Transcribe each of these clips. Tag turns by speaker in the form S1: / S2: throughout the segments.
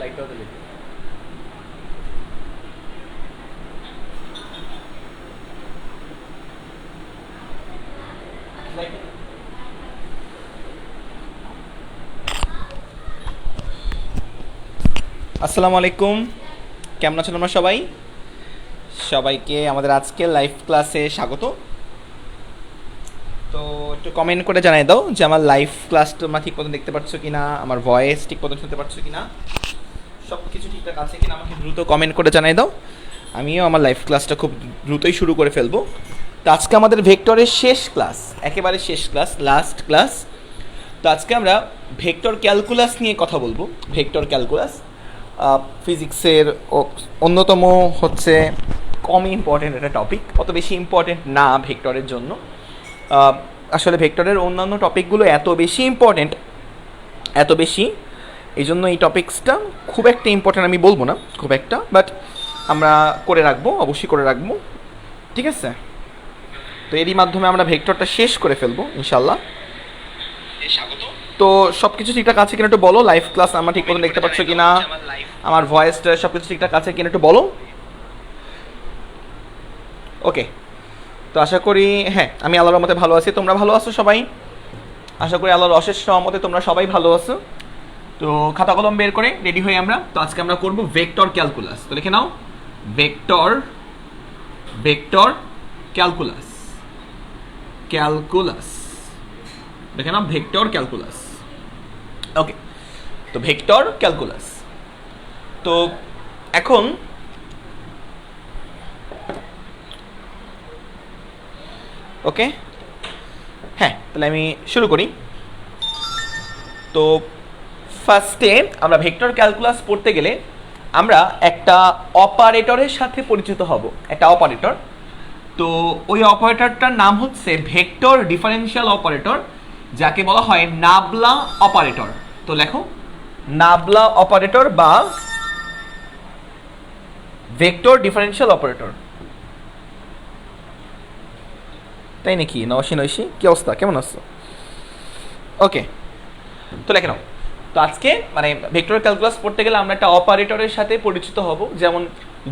S1: লাইটটাও দিলে। আসসালামু আলাইকুম, কেমন আছেন আমরা সবাই? সবাইকে আমাদের আজকে লাইভ ক্লাসে স্বাগত। তো একটু কমেন্ট করে জানাই দাও যে আমার লাইভ ক্লাসটা তোমরা ঠিক মতো দেখতে পাচ্ছ কি না, আমার ভয়েস ঠিক মতো শুনতে পাচ্ছ কি না, সব কিছু ঠিকঠাক আছে কি না আমাকে দ্রুত কমেন্ট করে জানাই দাও। আমিও আমার লাইভ ক্লাসটা খুব দ্রুতই শুরু করে ফেলবো। তো আজকে আমাদের ভেক্টরের শেষ ক্লাস, একেবারে শেষ ক্লাস, লাস্ট ক্লাস। তো আজকে আমরা ভেক্টর ক্যালকুলাস নিয়ে কথা বলবো। ভেক্টর ক্যালকুলাস ফিজিক্সের অন্যতম হচ্ছে কম ইম্পর্টেন্ট একটা টপিক, অত বেশি ইম্পর্টেন্ট না ভেক্টরের জন্য। আসলে ভেক্টরের অন্যান্য টপিকগুলো এত বেশি এই জন্য এই টপিক্সটা খুব একটা ইম্পর্টেন্ট আমি বলবো না, খুব একটা, বাট আমরা করে রাখবো, অবশ্যই করে রাখবো, ঠিক আছে? তো এরই মাধ্যমে আমরা ভেক্টরটা শেষ করে ফেলবো ইনশাল্লাহ। তো সব কিছু ঠিকঠাক আছে কিনা একটু বলো, লাইভ ক্লাস আমরা ঠিক মতো দেখতে পাচ্ছ কিনা, আমার ভয়েসটা সব কিছু ঠিকঠাক আছে কিনা একটু বলো। ওকে, তো আশা করি হ্যাঁ আমি আল্লাহর রহমতে ভালো আছি, তোমরা ভালো আছো সবাই? আশা করি আল্লাহর অশেষ রহমতে তোমরা সবাই ভালো আছো। তো খাতা কলম বের করে রেডি হই আমরা। তো আজকে আমরা করব ভেক্টর ক্যালকুলাস। তো লিখে নাও ভেক্টর ক্যালকুলাস, দেখে নাও ভেক্টর ক্যালকুলাস। ওকে, তো ভেক্টর ক্যালকুলাস। তো এখন ওকে, হ্যাঁ তাহলে আমি শুরু করি। তো ফার্স্টে আমরা ভেক্টর ক্যালকুলাস পড়তে গেলে আমরা একটা অপারেটরের সাথে পরিচিত হব, একটা অপারেটর। তো ওই অপারেটরটার নাম হচ্ছে ভেক্টর ডিফারেনশিয়াল অপারেটর, যাকে বলা হয় নাবলা অপারেটর। তো লেখো নাবলা অপারেটর বা ভেক্টর ডিফারেনশিয়াল অপারেটর। তাই নাকি? নৈশি কি অবস্থা, কেমন আছো? ওকে, তো লেখে নাও। তো আজকে মানে ভেক্টর ক্যালকুলাস পড়তে গেলে আমরা একটা অপারেটরের সাথে পরিচিত হব। যেমন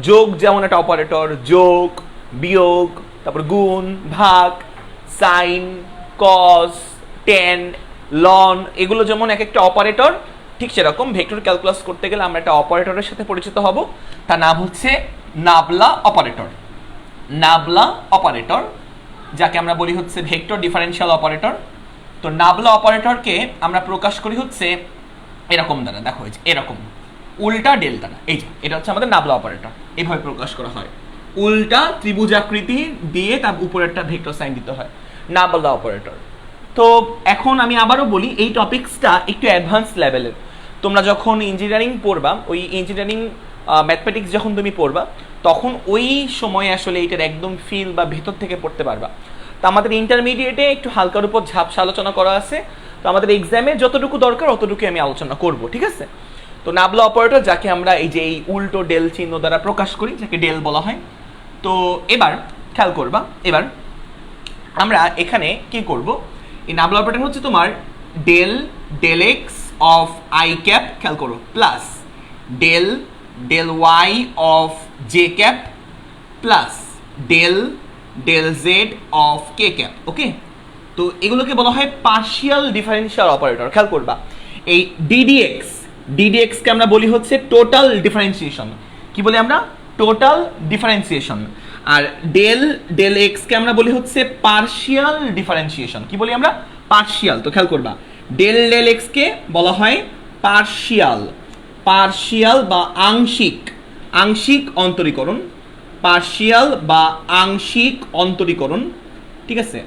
S1: যোগ, যেমন একটা অপারেটর, যোগ, বিয়োগ, তারপর গুণ, ভাগ, সাইন, কস, টেন, লন, এগুলো যেমন এক একটা অপারেটর, ঠিক সেরকম ভেক্টর ক্যালকুলাস করতে গেলে আমরা একটা অপারেটরের সাথে পরিচিত হব। তার নাম হচ্ছে নাবলা অপারেটর। নাবলা অপারেটর, যাকে আমরা বলি হচ্ছে ভেক্টর ডিফারেনশিয়াল অপারেটর। তো নাবলা অপারেটরকে আমরা প্রকাশ করি হচ্ছে এরকম দ্বারা, দেখো এই যে এরকম উল্টা ডেল্টা, এই যে এটা হচ্ছে আমাদের নাবলা অপারেটর, এইভাবে প্রকাশ করা হয়। উল্টা ত্রিভুজাকৃতি দিয়ে তার উপরে একটা ভেক্টর সাইন দিতে হয়, নাবলা অপারেটর। তো এখন আমি আবারও বলি, এই টপিকসটা একটু অ্যাডভান্স লেভেলের। তোমরা যখন ইঞ্জিনিয়ারিং পড়বা, ওই ইঞ্জিনিয়ারিং ম্যাথমেটিক্স যখন তুমি পড়বা, তখন ওই সময় আসলে এইটার একদম ফিল বা ভেতর থেকে পড়তে পারবা। তো আমাদের ইন্টারমিডিয়েটে একটু হালকার উপর ঝাপসা আলোচনা করা আছে। তো আমাদের এক্সামে যতটুকু দরকার অতটুকু আমি আলোচনা করব, ঠিক আছে? তো নাবলা অপারেটর, যাকে আমরা এই যে এই উল্টো ডেল চিহ্ন দ্বারা প্রকাশ করি, যাকে ডেল বলা হয়। তো এবার খেয়াল করবা, এবার আমরা এখানে কি করব, এই নাবলা অপারেটর হচ্ছে তোমার del x of i cap, খেয়াল করো, plus del y of j cap, plus del z of k cap. Okay, তো এগুলোকে বলা হয় পার্শিয়াল ডিফারেনশিয়াল অপারেটর। খেয়াল করবা, এই ডিডিএক্স কে আমরা বলি হচ্ছে টোটাল ডিফারেন্সিয়েশন। কি বলি আমরা? Total differentiation. আর ডেল এক্স কে আমরা বলি হচ্ছে পার্শিয়াল ডিফারেন্সিয়েশন। কি বলি আমরা? পার্শিয়াল। তো খেয়াল করবা, ডেল এক্স কে বলা হয় পার্শিয়াল বা আংশিক অন্তরীকরণ, পার্শিয়াল বা আংশিক অন্তরীকরণ, ঠিক আছে?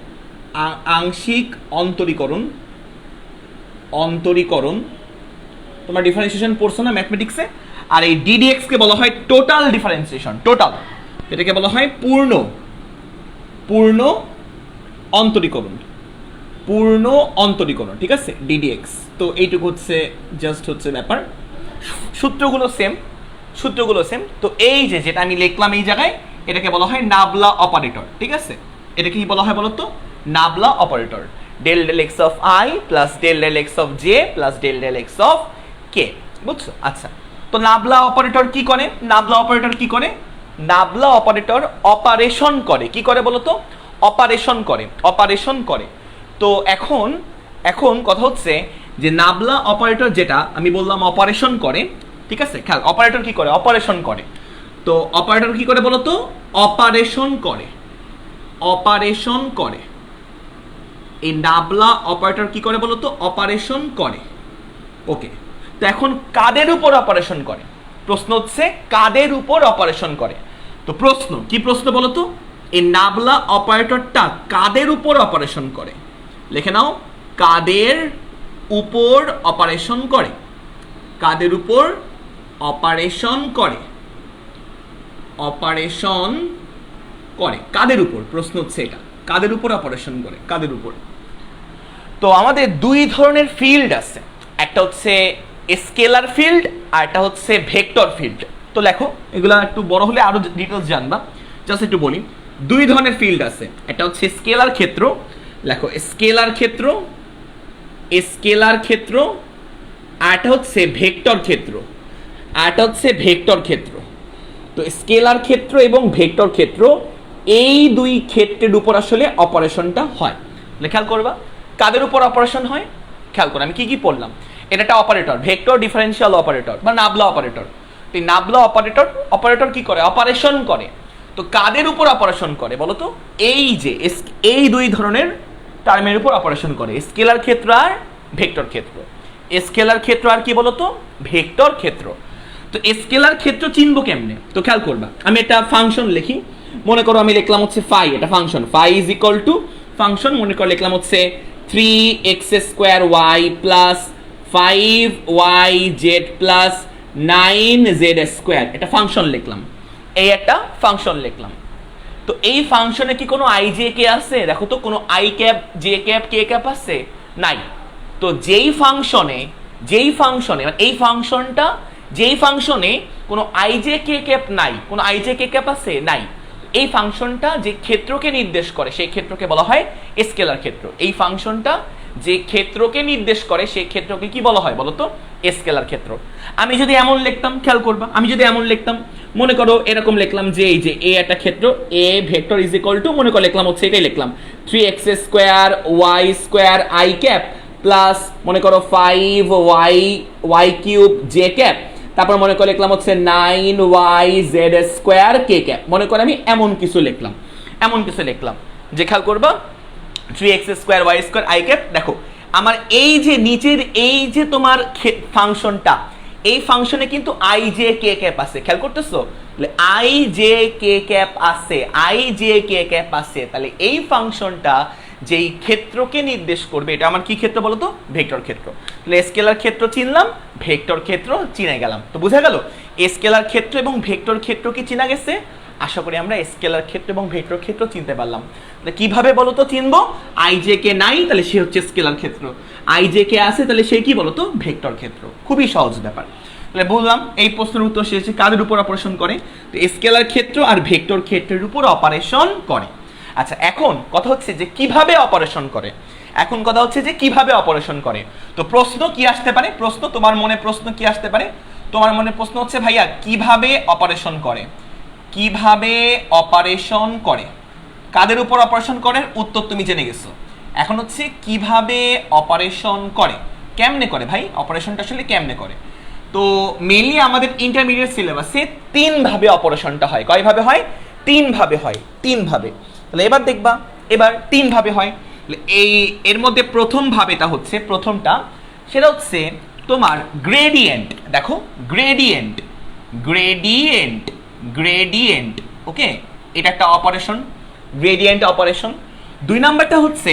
S1: আংশিক অন্তরীকরণ তোমরা ডিফারেন্সিয়েশন পড়ছো না ম্যাথমেটিক্সে। আর এই ডিডিএক্স কে বলা হয় টোটাল ডিফারেন্সিয়েশন, টোটাল, এটাকে বলা হয় পূর্ণ অন্তরীকরণ, ঠিক আছে? ডিডিএক্স। তো এইটুকু হচ্ছে জাস্ট হচ্ছে ব্যাপার, সূত্রগুলো সেম। তো এই যে যেটা আমি লিখলাম এই জায়গায়, এটাকে বলা হয় নাবলা অপারেটর, ঠিক আছে? এটাকে কি বলা হয় বলো তো? Nabla operator. Del x of i plus del x of j plus del x of k, বুঝছো? আচ্ছা, তো নাবলা অপারেটর কি করে? নাবলা অপারেটর কি করে? নাবলা অপারেটর অপারেশন করে। কি করে বলো তো? অপারেশন করে, অপারেশন করে। তো এখন এখন কথা হচ্ছে যে নাবলা অপারেটর যেটা আমি বললাম অপারেশন করে, ঠিক আছে? খেয়াল, অপারেটর কি করে? অপারেশন করে। তো অপারেটর কি করে বলো তো? অপারেশন করে, অপারেশন করে। এই নাবলা অপারেটর কি করে বলো তো? অপারেশন করে। ওকে, তো এখন কাদের উপর অপারেশন করে? প্রশ্ন হচ্ছে কাদের উপর অপারেশন করে। তো প্রশ্ন কি? প্রশ্ন বলো তো, এই নাবলা অপারেটরটা কাদের উপর অপারেশন করে? লিখে নাও, কাদের উপর অপারেশন করে, কাদের উপর অপারেশন করে, অপারেশন করে কাদের উপর? প্রশ্ন হচ্ছে এটা, কাদের উপর অপারেশন করে, কাদের উপর? তো আমাদের দুই ধরনের ফিল্ড আছে, একটা হচ্ছে স্কেলার ফিল্ড আর একটা হচ্ছে ভেক্টর ফিল্ড। তো লেখো, এগুলা একটু বড় হলে আরো ডিটেলস জানবা, জাস্ট একটু বলি। দুই ধরনের ফিল্ড আছে, একটা হচ্ছে স্কেলার ক্ষেত্র, লেখো স্কেলার ক্ষেত্র, স্কেলার ক্ষেত্র, আর একটা হচ্ছে ভেক্টর ক্ষেত্র, আর একটা হচ্ছে ভেক্টর ক্ষেত্র। তো স্কেলার ক্ষেত্র এবং ভেক্টর ক্ষেত্র, এই দুই ক্ষেত্রের উপর আসলে অপারেশনটা হয়। খেয়াল করবা কাদের উপর অপারেশন হয়, খেয়াল করো আমি কি কি পড়লাম। এটা একটা অপারেটর, ভেক্টর ডিফারেন্সিয়াল অপারেটর বা নাবলা অপারেটর। তো এই নাবলা অপারেটর, অপারেটর কি করে? অপারেশন করে। তো কাদের উপর অপারেশন করে বলো তো? এই যে এই দুই ধরনের টার্মের উপর অপারেশন করে, স্কেলার ক্ষেত্র আর ভেক্টর ক্ষেত্র। স্কেলার ক্ষেত্র আর কি বলো তো? ভেক্টর ক্ষেত্র। তো স্কেলার ক্ষেত্র চিনবো কেমনে? তো খেয়াল করবা, আমি একটা ফাংশন লিখি, মনে করো আমি লিখলাম হচ্ছে ফাই, এটা function, phi is equal to function, মনে করো লিখলাম হচ্ছে 3x² plus 5yz plus 9z², এটা ফাংশন লিখলাম, এই একটা ফাংশন লিখলাম। তো এই ফাংশনে কি কোনো i j k আছে? দেখো তো, কোনো i cap j cap k cap আছে? নাই। তো যেই ফাংশনে মানে এই ফাংশনটা, যেই ফাংশনে কোনো i j k ক্যাপ নাই, কোনো i j k ক্যাপ আছে? নাই। এই ফাংশনটা যে ক্ষেত্রকে নির্দেশ করে সেই ক্ষেত্রকে বলা হয় স্কেলার ক্ষেত্র। এই ফাংশনটা যে ক্ষেত্রকে নির্দেশ করে সেই ক্ষেত্রকে কি বলা হয় বলো তো? স্কেলার ক্ষেত্র। আমি যদি এমন লিখতাম, খেয়াল করবা, আমি যদি এমন লিখতাম, মনে করো এরকম লিখলাম যে এই যে এ একটা ক্ষেত্র, এ ভেক্টর ইজ ইকুয়াল টু, মনে করো লিখলাম হচ্ছে এটাই লিখলাম 3x² y ক্যাপ প্লাস মনে করো 5y³ j ক্যাপ, তারপর মনে করে লিখলাম হচ্ছে 9yz² k ক্যাপ। মনে করে আমি এমন কিছু লিখলাম, এমন কিছু লিখলাম যে খেয়াল করবা 3x² y² i ক্যাপ। দেখো আমার এই যে নিচের এই যে তোমার ফাংশনটা, এই ফাংশনে কিন্তু i j k ক্যাপ আছে, খেয়াল করতেছো? i j k ক্যাপ আছে, i j k ক্যাপ আছে। তাহলে এই ফাংশনটা যেই ক্ষেত্রকে নির্দেশ করবে, এটা আমার কি ক্ষেত্র বলো তো? ভেক্টর ক্ষেত্র। তাহলে স্কেলার ক্ষেত্র চিনলাম, ভেক্টর ক্ষেত্র চিনে গেলাম। তো বোঝা গেল স্কেলার ক্ষেত্র এবং ভেক্টর ক্ষেত্র কি চিনা গেছে? আশা করি আমরা স্কেলার ক্ষেত্র এবং ভেক্টর ক্ষেত্র চিনতে পারলাম। কিভাবে বলো তো চিনবো? i j k নাই, তাহলে সে হচ্ছে স্কেলার ক্ষেত্র, i j k আছে, তাহলে সে কি বলো তো? ভেক্টর ক্ষেত্র। খুবই সহজ ব্যাপার। তাহলে বললাম এই প্রশ্নের উত্তর শেষে কাদের উপর অপারেশন করে? তো স্কেলার ক্ষেত্র আর ভেক্টর ক্ষেত্রের উপর অপারেশন করে। আচ্ছা, এখন কথা হচ্ছে যে কিভাবে অপারেশন করে। এখন কথা হচ্ছে যে কিভাবে অপারেশন করে। তো প্রশ্ন কি আসতে পারে? প্রশ্ন তোমার মনে প্রশ্ন কি আসতে পারে? তোমার মনে প্রশ্ন হচ্ছে ভাইয়া কিভাবে অপারেশন করে, কিভাবে অপারেশন করে, কাদের উপর অপারেশন করে? উত্তর তুমি জেনে গেছো। এখন হচ্ছে কিভাবে অপারেশন করে, কেমনে করে ভাই অপারেশনটা আসলে কেমনে করে? তো মেইনলি আমাদের ইন্টারমিডিয়েট সিলেবাসে 3 ভাবে অপারেশনটা হয়। কয়ভাবে হয়? 3 ভাবে হয়, 3 ভাবে। তাহলে এবার দেখবা, এবার 3 ভাবে হয়। এই এর মধ্যে প্রথম ভাবেটা হচ্ছে, প্রথমটা সেটা হচ্ছে তোমার গ্রেডিয়েন্ট। দেখো গ্রেডিয়েন্ট, গ্রেডিয়েন্ট, গ্রেডিয়েন্ট, ওকে, এটা একটা অপারেশন, গ্রেডিয়েন্ট অপারেশন। 2 নাম্বারটা হচ্ছে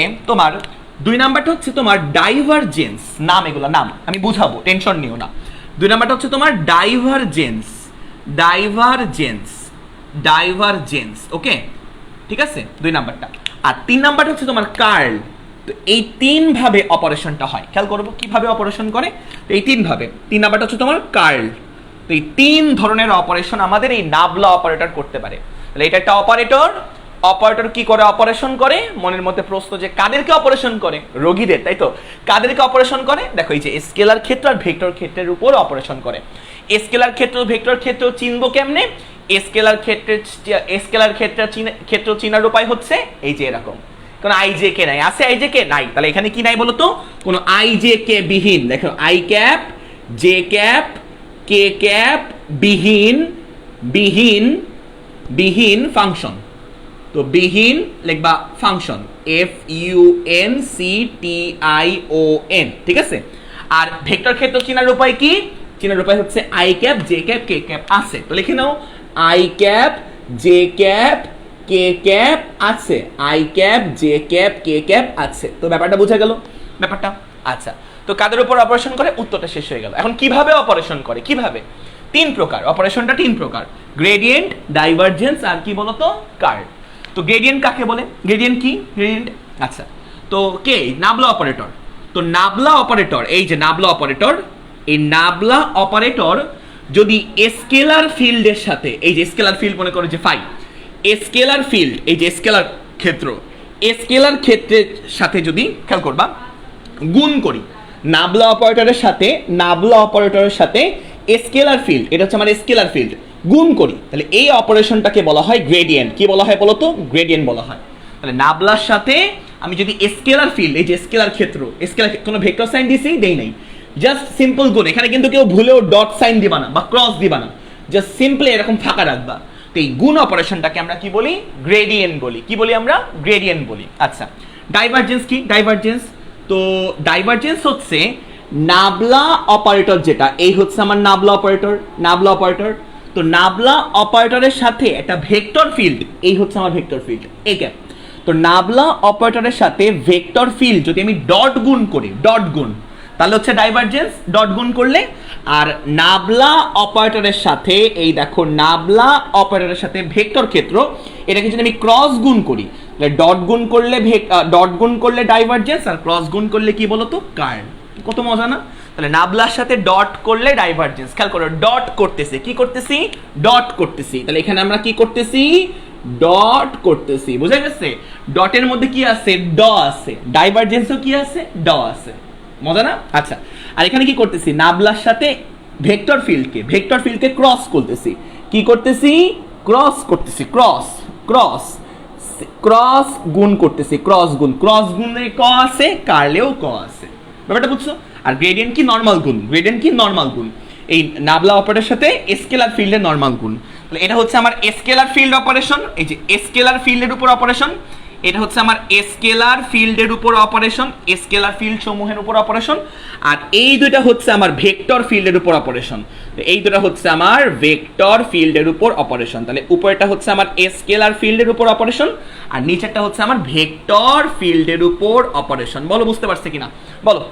S1: তোমার ডাইভারজেন্স। নাম, এগুলো নাম আমি বুঝাবো, টেনশন নিও না। 2 নাম্বারটা হচ্ছে তোমার ডাইভারজেন্স, ডাইভারজেন্স, ডাইভারজেন্স, ওকে, ঠিক আছে 2 নাম্বারটা। আর 3 নাম্বারটা হচ্ছে তোমার কার্ল। তো এই 3 ভাবে অপারেশনটা হয়। খেয়াল করবো কিভাবে অপারেশন করে। তো এই 3 ভাবে, 3 নাম্বারটা হচ্ছে তোমার কার্ল। তো এই 3 ধরনের অপারেশন আমাদের এই নাবলা অপারেটর করতে পারে। তাহলে এটা একটা অপারেটর, অপারেটর কি করে? অপারেশন করে। মনের মধ্যে প্রশ্ন যে কাদেরকে অপারেশন করে? রোগীদের, তাই তো? কাদেরকে অপারেশন করে? দেখো এই যে স্কেলার ক্ষেত্র আর ভেক্টর ক্ষেত্রের উপর অপারেশন করে। স্কেলার ক্ষেত্র ভেক্টর ক্ষেত্র চিনবো কেমনে? স্কেলার ক্ষেত্র চিনার উপায় হচ্ছে এই যে এরকম, কোন আই জে কে নাই, আছে আই জে কে নাই, তাহলে এখানে কি নাই বলতো? কোন আই জে কে বিহীন, দেখো I cap J cap K cap বিহীন বিহীন বিহীন ফাংশন। তো বিহীন লিখবা ফাংশন, FUNCTION, ঠিক আছে? আর ভেক্টর ক্ষেত্র চিনার উপায় কি? চিনার উপায় হচ্ছে I cap J cap K cap আছে। তো লিখে নাও I cap J cap K cap আছে, I cap J cap K cap আছে। তো ব্যাপারটা বোঝা গেল ব্যাপারটা? আচ্ছা, তো কাদের উপর অপারেশন করে? উত্তরটা শেষ হয়ে গেল। এখন কিভাবে অপারেশন করে? কিভাবে? 3 প্রকার অপারেশনটা, 3 প্রকার, গ্রেডিয়েন্ট, ডাইভারজেন্স আর কি বলতো? কার্ল। তো গ্রেডিয়েন্ট কাকে বলে? গ্রেডিয়েন্ট কি? গ্রেডিয়েন্ট, আচ্ছা, তো কে? নাবলা অপারেটর। তো নাবলা অপারেটর, এই যে নাবলা অপারেটর, এই নাবলা অপারেটর যদি স্কেলার ফিল্ডের সাথে, এই যে স্কেলার ফিল্ড মনে করো যে ফাই, স্কেলার ফিল্ড, এই যে স্কেলার ক্ষেত্র, স্কেলার ক্ষেত্রের সাথে যদি, খেয়াল করবা, গুণ করি নাবলা অপারেটরের সাথে, নাবলা অপারেটরের সাথে স্কেলার ফিল্ড, এটা হচ্ছে আমার স্কেলার ফিল্ড, গুণ করি, তাহলে এই অপারেশনটাকে বলা হয় গ্রেডিয়েন্ট। কি বলা হয় বলো তো? গ্রেডিয়েন্ট বলা হয়। তাহলে নাবলার সাথে আমি যদি স্কেলার ফিল্ড, এই যে স্কেলার ক্ষেত্র, স্কেলার কোনো ভেক্টর সাইন দিছি দেই নাই, জাস্ট সিম্পল গুণ, এখানে কিন্তু কেউ ভুলেও ডট সাইন দিবা না বা ক্রস দিবা না, জাস্ট সিম্পলি এরকম ফাঁকা রাখবা। তো এই গুণ অপারেশনটাকে আমরা কি বলি? গ্রেডিয়েন্ট বলি। কি বলি আমরা? গ্রেডিয়েন্ট বলি। আচ্ছা, ডাইভারজেন্স কি? ডাইভারজেন্স, তো ডাইভারজেন্স হচ্ছে নাবলা অপারেটর, যেটা এই হচ্ছে আমার নাবলা অপারেটর, নাবলা অপারেটর। তো নাবলা অপারেটরের সাথে একটা ভেক্টর ফিল্ড, এই হচ্ছে আমার ভেক্টর ফিল্ড, এই ক্যাপ। তো নাবলা অপারেটরের সাথে ভেক্টর ফিল্ড যদি আমি ডট গুণ করি, ডট গুণ, তাহলে হচ্ছে ডাইভারজেন্স, ডট গুণ করলে। আর নাবলা অপারেটরের সাথে, এই দেখো নাবলা অপারেটরের সাথে ভেক্টর ক্ষেত্র, এটাকে যদি আমি ক্রস গুণ করি, তাহলে ডট গুণ করলে ডট গুণ করলে ডাইভারজেন্স, আর ক্রস গুণ করলে কি বলতো? কার্ল। কত মজা না? তাহলে নাবলার সাথে ডট করলে ডাইভারজেন্স। খেয়াল করো, ডট করতেছি, কি করতেছি? ডট করতেছি। তাহলে এখানে আমরা কি করতেছি? ডট করতেছি, বুঝা গেছে? ডটের মধ্যে কি আছে? ড আছে। ডাইভারজেন্সও কি আছে? ড আছে। মজা না? আচ্ছা, আর এখানে কি করতেছি? নাবলার সাথে ভেক্টর ফিল্ডকে ক্রস করতেছি। কি করতেছি? ক্রস করতেছি, ক্রস ক্রস ক্রস গুণ করতেছি, ক্রস গুণ, ক্রস গুণে ক আছে, কার্লেও ক আছে। ব্যাপারটা বুঝছো? আর গ্রেডিয়েন্ট কি? নরমাল গুণ। গ্রেডিয়েন্ট কি? নরমাল গুণ। এই নাবলা অপারেটরের সাথে স্কেলার ফিল্ডের নরমাল গুণ। তাহলে এটা হচ্ছে আমার স্কেলার ফিল্ড অপারেশন, এই যে স্কেলার ফিল্ডের উপর অপারেশন, এটা হচ্ছে আমার স্কেলার ফিল্ডের উপর অপারেশন, স্কেলার ফিল্ড সমূহের উপর অপারেশন। আর এই দুইটা হচ্ছে আমার ভেক্টর ফিল্ডের উপর অপারেশন। তো এই দুটো হচ্ছে আমার ভেক্টর ফিল্ডের উপর অপারেশন। তাহলে উপরেরটা হচ্ছে আমার স্কেলার ফিল্ডের উপর অপারেশন, আর নিচেরটা হচ্ছে আমার ভেক্টর ফিল্ডের উপর অপারেশন। বলো বুঝতে পারছে কিনা? বলো।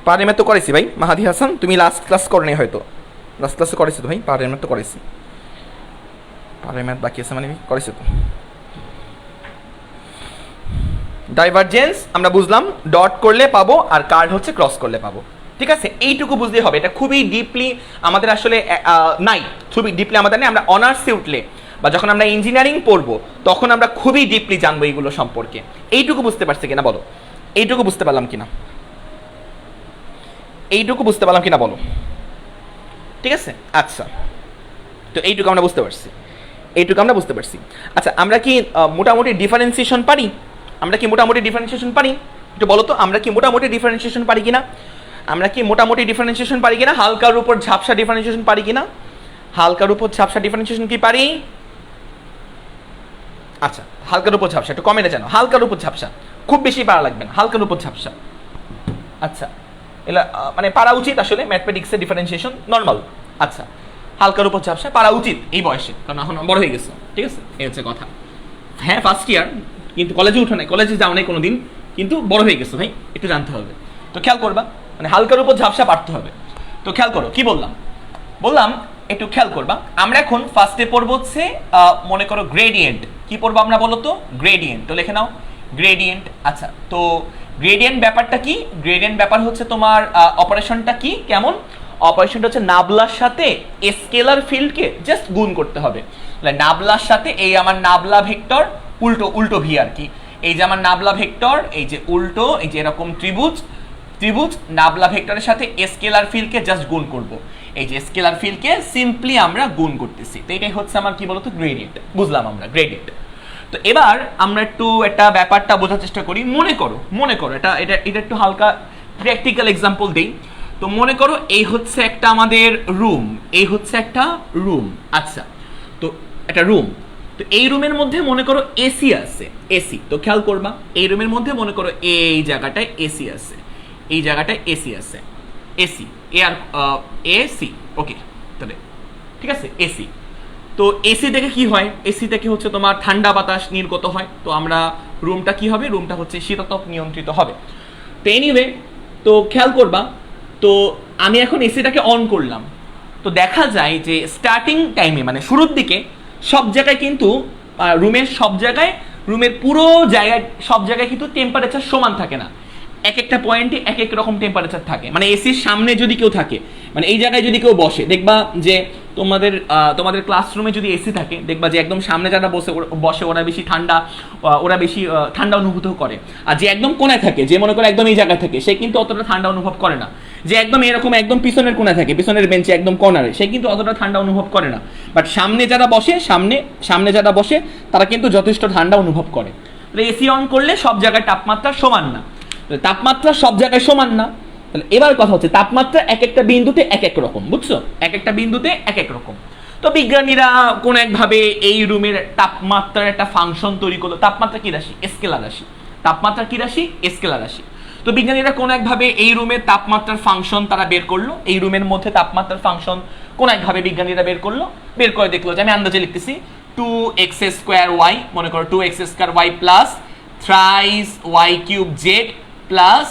S1: পাহাড়ের ম্যাথ তো করেছি ভাই, মাহাদি হাসান, তুমি লাস্ট ক্লাস করো নি হয়তো, লাস্ট ক্লাসে করেছি তো ভাই, পাহাড়ের ম্যাথ তো করেছি, পাহাড়ের ম্যাথ বাকি আছে মানে করেছি তো। ডাইভারজেন্স আমরা বুঝলাম, ডট করলে পাবো, আর কার্ল হচ্ছে ক্রস করলে পাবো। ঠিক আছে, এইটুকু বুঝলেই হবে। এটা খুবই ডিপলি আমাদের আসলে নাই, খুবই ডিপলি আমাদের নেই। আমরা অনার্সে উঠলে বা যখন আমরা ইঞ্জিনিয়ারিং পড়বো তখন আমরা খুবই ডিপলি জানবো এইগুলো সম্পর্কে। এইটুকু বুঝতে পারছি কিনা বলো? এইটুকু বুঝতে পারলাম কিনা? এইটুকু বুঝতে পারলাম কিনা বলো? ঠিক আছে, আচ্ছা, তো এইটুকু আমরা বুঝতে পারছি, এইটুকু আমরা বুঝতে পারছি। আচ্ছা, আমরা কি মোটামুটি ডিফারেন্সিয়েশন পারি? আমরা কি মোটামুটি ডিফারেন্সিয়েশন পারি? একটু বলো তো, আমরা কি মোটামুটি ডিফারেন্সিয়েশন পারি কিনা? আমরা কি মোটামুটি ডিফারেন্সিয়েশন পারি কিনা? হালকার উপর ঝাপসা ডিফারেন্সিয়েশন পারি কিনা? হালকার উপর ঝাপসা ডিফারেন্সিয়েশন কি পারি? আচ্ছা, হালকার উপর ঝাপসা একটু কমেন্টে জানো, হালকার উপর ঝাপসা, খুব বেশি পারা লাগবে না, হালকার উপর ঝাপসা। আচ্ছা, এলা মানে পারা উচিত আসলে ম্যাথমেটিক্সের ডিফারেন্সিয়েশন নর্মাল। আচ্ছা, হালকার উপর ঝাপসা পারা উচিত এই বয়সে, কারণ এখন বড় হয়ে গেছে। ঠিক আছে, এই হচ্ছে কথা। হ্যাঁ, ফার্স্ট ইয়ার, কিন্তু কলেজে উঠো নাই, কলেজে যাও নাই কোনোদিন, কিন্তু বড় হয়ে গেছো ভাই, একটু জানতে হবে। তো খেয়াল করবা, মানে হালকার উপর ঝাপসা পারতে হবে। তো খেয়াল করো কি বললাম, বললাম একটু খেয়াল করবা। আমরা এখন ফার্স্টে পড়বো হচ্ছে মনে করো গ্রেডিয়েন্ট। কি পড়বো আমরা বলো তো? গ্রেডিয়েন্ট। তো লিখে নাও গ্রেডিয়েন্ট। আচ্ছা, তো গ্রেডিয়েন্ট ব্যাপারটা কি? গ্রেডিয়েন্ট ব্যাপার হচ্ছে তোমার অপারেশনটা কি, কেমন অপারেশনটা হচ্ছে নাবলার সাথে স্কেলার ফিল্ডকে জাস্ট গুণ করতে হবে। তাহলে নাবলার সাথে এই আমার নাবলা ভেক্টর উল্টো উল্টো ভি আর কি, এই যে আমার নাবলা ভেক্টর, এই যে উল্টো, এই যে এরকম ত্রিভুজ, ত্রিভুজ নাবলা ভেক্টরের সাথে স্কেলার ফিল্ডকে জাস্ট গুণ করব। এই যে স্কেলার ফিল্ডকে সিম্পলি আমরা গুণ করতেছি। তো এটাই হচ্ছে আমার কি বলতো গ্রেডিয়েন্ট। বুঝলাম আমরা গ্রেডিয়েন্ট। তো এবার আমরা একটু একটা ব্যাপারটা বোঝার চেষ্টা করি। মনে করো এটা এটা এটা একটু হালকা প্র্যাকটিক্যাল এক্সাম্পল দেই। তো মনে করো এই হচ্ছে একটা আমাদের রুম, এই হচ্ছে একটা রুম। আচ্ছা, তো একটা রুম, তো এই রুমের মধ্যে মনে করো এসি আছে, এসি। তো খেয়াল করবা এই রুমের মধ্যে মনে করো এই জায়গাটায় এসি আছে, এই জায়গাটায় এসি আছে, এসি এয়ার এসি। ওকে, তাহলে ঠিক আছে এসি। তো এসি থেকে কি হয়? এসি থেকে হচ্ছে তোমার ঠান্ডা বাতাস নির্গত হয়। তো আমরা রুমটা কি হবে? রুমটা হচ্ছে শীতাতপ নিয়ন্ত্রিত হবে। তো এনিওয়ে, তো খেয়াল করবা, তো আমি এখন এসিটাকে অন করলাম। তো দেখা যায় যে স্টার্টিং টাইমে মানে শুরুর দিকে সব জায়গায় কিন্তু রুমের সব জায়গায়, রুমের পুরো জায়গায় সব জায়গায় কিন্তু টেম্পারেচার সমান থাকে না। এক একটা পয়েন্টে এক এক রকম টেম্পারেচার থাকে। মানে এসির সামনে যদি কেউ থাকে, মানে এই জায়গায় যদি কেউ বসে, দেখবা যে তোমাদের ক্লাসরুমে যদি এসি থাকে, দেখবা যে একদম সামনে যারা বসে ওরা বেশি ঠান্ডা, ওরা বেশি ঠান্ডা অনুভূত করে। আর যে একদম কোণায় থাকে, যে মনে করে একদম এই জায়গায় থাকে, সে কিন্তু অতটা ঠান্ডা অনুভব করে না। যে একদম এরকম একদম পিছনের কোণায় থাকে, পিছনের বেঞ্চে একদম কর্নারে, সে কিন্তু অতটা ঠান্ডা অনুভব করে না। বাট সামনে যারা বসে, সামনে যারা বসে তারা কিন্তু যথেষ্ট ঠান্ডা অনুভব করে। এসি অন করলে সব জায়গায় তাপমাত্রা সমান না, তাপমাত্রা সব জায়গায় সমান না। তাহলে এবার কথা হচ্ছে তাপমাত্রা এক একটা বিন্দুতে এক এক রকম, বুঝছো? এক একটা বিন্দুতে এক এক রকম। তো বিজ্ঞানীরা কোন একভাবে এই রুমের তাপমাত্রার একটা ফাংশন তৈরি করলো। তাপমাত্রা কি রাশি? স্কেলার রাশি। তাপমাত্রা কি রাশি? স্কেলার রাশি। তো বিজ্ঞানীরা কোন একভাবে এই রুমের তাপমাত্রার ফাংশন তারা বের করলো। এই রুমের মধ্যে তাপমাত্রার ফাংশন কোন একভাবে বিজ্ঞানীরা বের করলো। বের করে দেখলো যে আমি আন্দাজে লিখতেছি 2x² y, মনে করো 2x² y plus thrice y³ z plus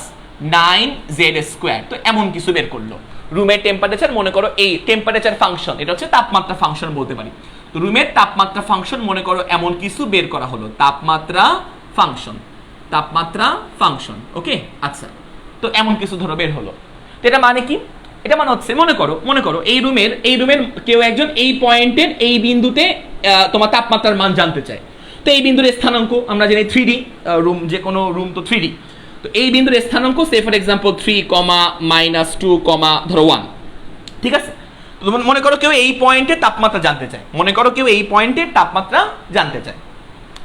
S1: 9z²। তো এমন কিছু বের করলো। রুমের টেম্পারেচার মনে করো এই টেম্পারেচার ফাংশন, এটা হচ্ছে তাপমাত্রা ফাংশন বলতে পারি। তো রুমের তাপমাত্রা ফাংশন মনে করো এমন কিছু বের করা হলো, তাপমাত্রা ফাংশন, তাপমাত্রা ফাংশন। ওকে, আচ্ছা, তো এমন কিছু ধরো বের হলো। তো এটা মানে কি? এটা মানে হচ্ছে মনে করো এই রুমের কেউ একজন এই পয়েন্টের এই বিন্দুতে তোমার তাপমাত্রার মান জানতে চায়। তো এই বিন্দুর স্থানাঙ্ক আমরা জানি 3D, রুম যে কোনো রুম তো 3D। তো এই বিন্দুর স্থানাঙ্ক সে ফর এক্সাম্পল 3, -2, ধরো 1। ঠিক আছে? তো মনে করো কেউ এই পয়েন্টে তাপমাত্রা জানতে চায়, মনে করো কেউ এই পয়েন্টে তাপমাত্রা জানতে চায়।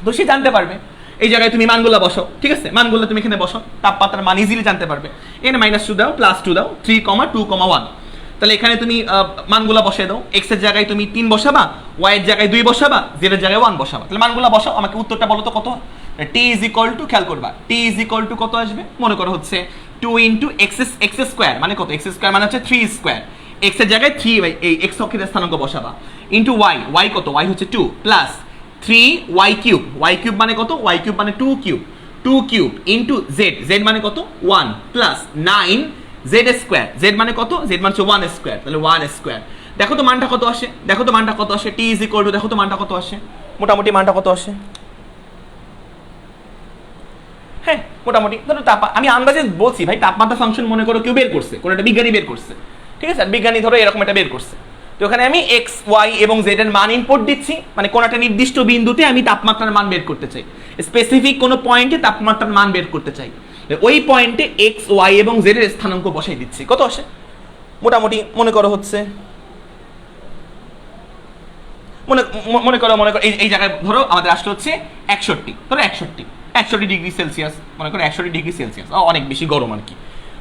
S1: তো সে জানতে পারবে, এই জায়গায় তুমি মানগুলো বসো। ঠিক আছে, মানগুলো তুমি এখানে বসো, তাপমাত্রার মান ইজিলি জানতে পারবে। এখানে -2 দাও, +2 দাও, 3, 2, 1। তাহলে এখানে তুমি মানগুলো বসিয়ে দাও। এক্স এর জায়গায় তুমি 3 বসাবা, ওয়াই এর জায়গায় 2 বসাবা, জেড এর জায়গায় 1 বসাবা। তাহলে মানগুলো বসাও, আমাকে উত্তরটা বলো তো কত? t = খেয়াল করবা, t = কত আসবে? মনে করো হচ্ছে 2 × x² মানে কত? x² মানে হচ্ছে 3²। x এর জায়গায় 3 এই x অক্ষের স্থানাঙ্ক বসাবা, ইনটু y কত? y হচ্ছে 2 প্লাস 3y³ y³ মানে কত? y³ মানে 2³ ইনটু z মানে কত? 1 প্লাস 9z², z মানে কত? z মানে হচ্ছে 1², তাহলে 1²। দেখো তো মানটা কত আসে, দেখো তো মানটা কত আসে। t = দেখো তো মানটা কত আসে, মোটামুটি মানটা কত আসে? হ্যাঁ, মোটামুটি ধরো আমি আন্দাজে বলছি ভাই, তাপমাত্রা ফাংশন মনে করো কেউ বের করছে, কোন একটা বিজ্ঞানী বের করছে। ঠিক আছে, বিজ্ঞানী ধরো এরকম একটা বের করছে। তো এখানে আমি x, y এবং z এর মান ইনপুট দিচ্ছি, মানে কোন একটা নির্দিষ্ট বিন্দুতে আমি তাপমাত্রার মান বের করতে চাই, স্পেসিফিক কোন পয়েন্টে তাপমাত্রার মান বের করতে চাই। ওই পয়েন্টে x, y এবং z এর স্থানাঙ্ক বসাই দিচ্ছি। কত আসে? মোটামুটি মনে করো হচ্ছে মনে করো এই জায়গায় ধরো আমাদের আসলে হচ্ছে 61, ধরো 61 ডিগ্রি সেলসিয়াস, মনে করো 61 ডিগ্রি সেলসিয়াস, অনেক বেশি গরম আর কি।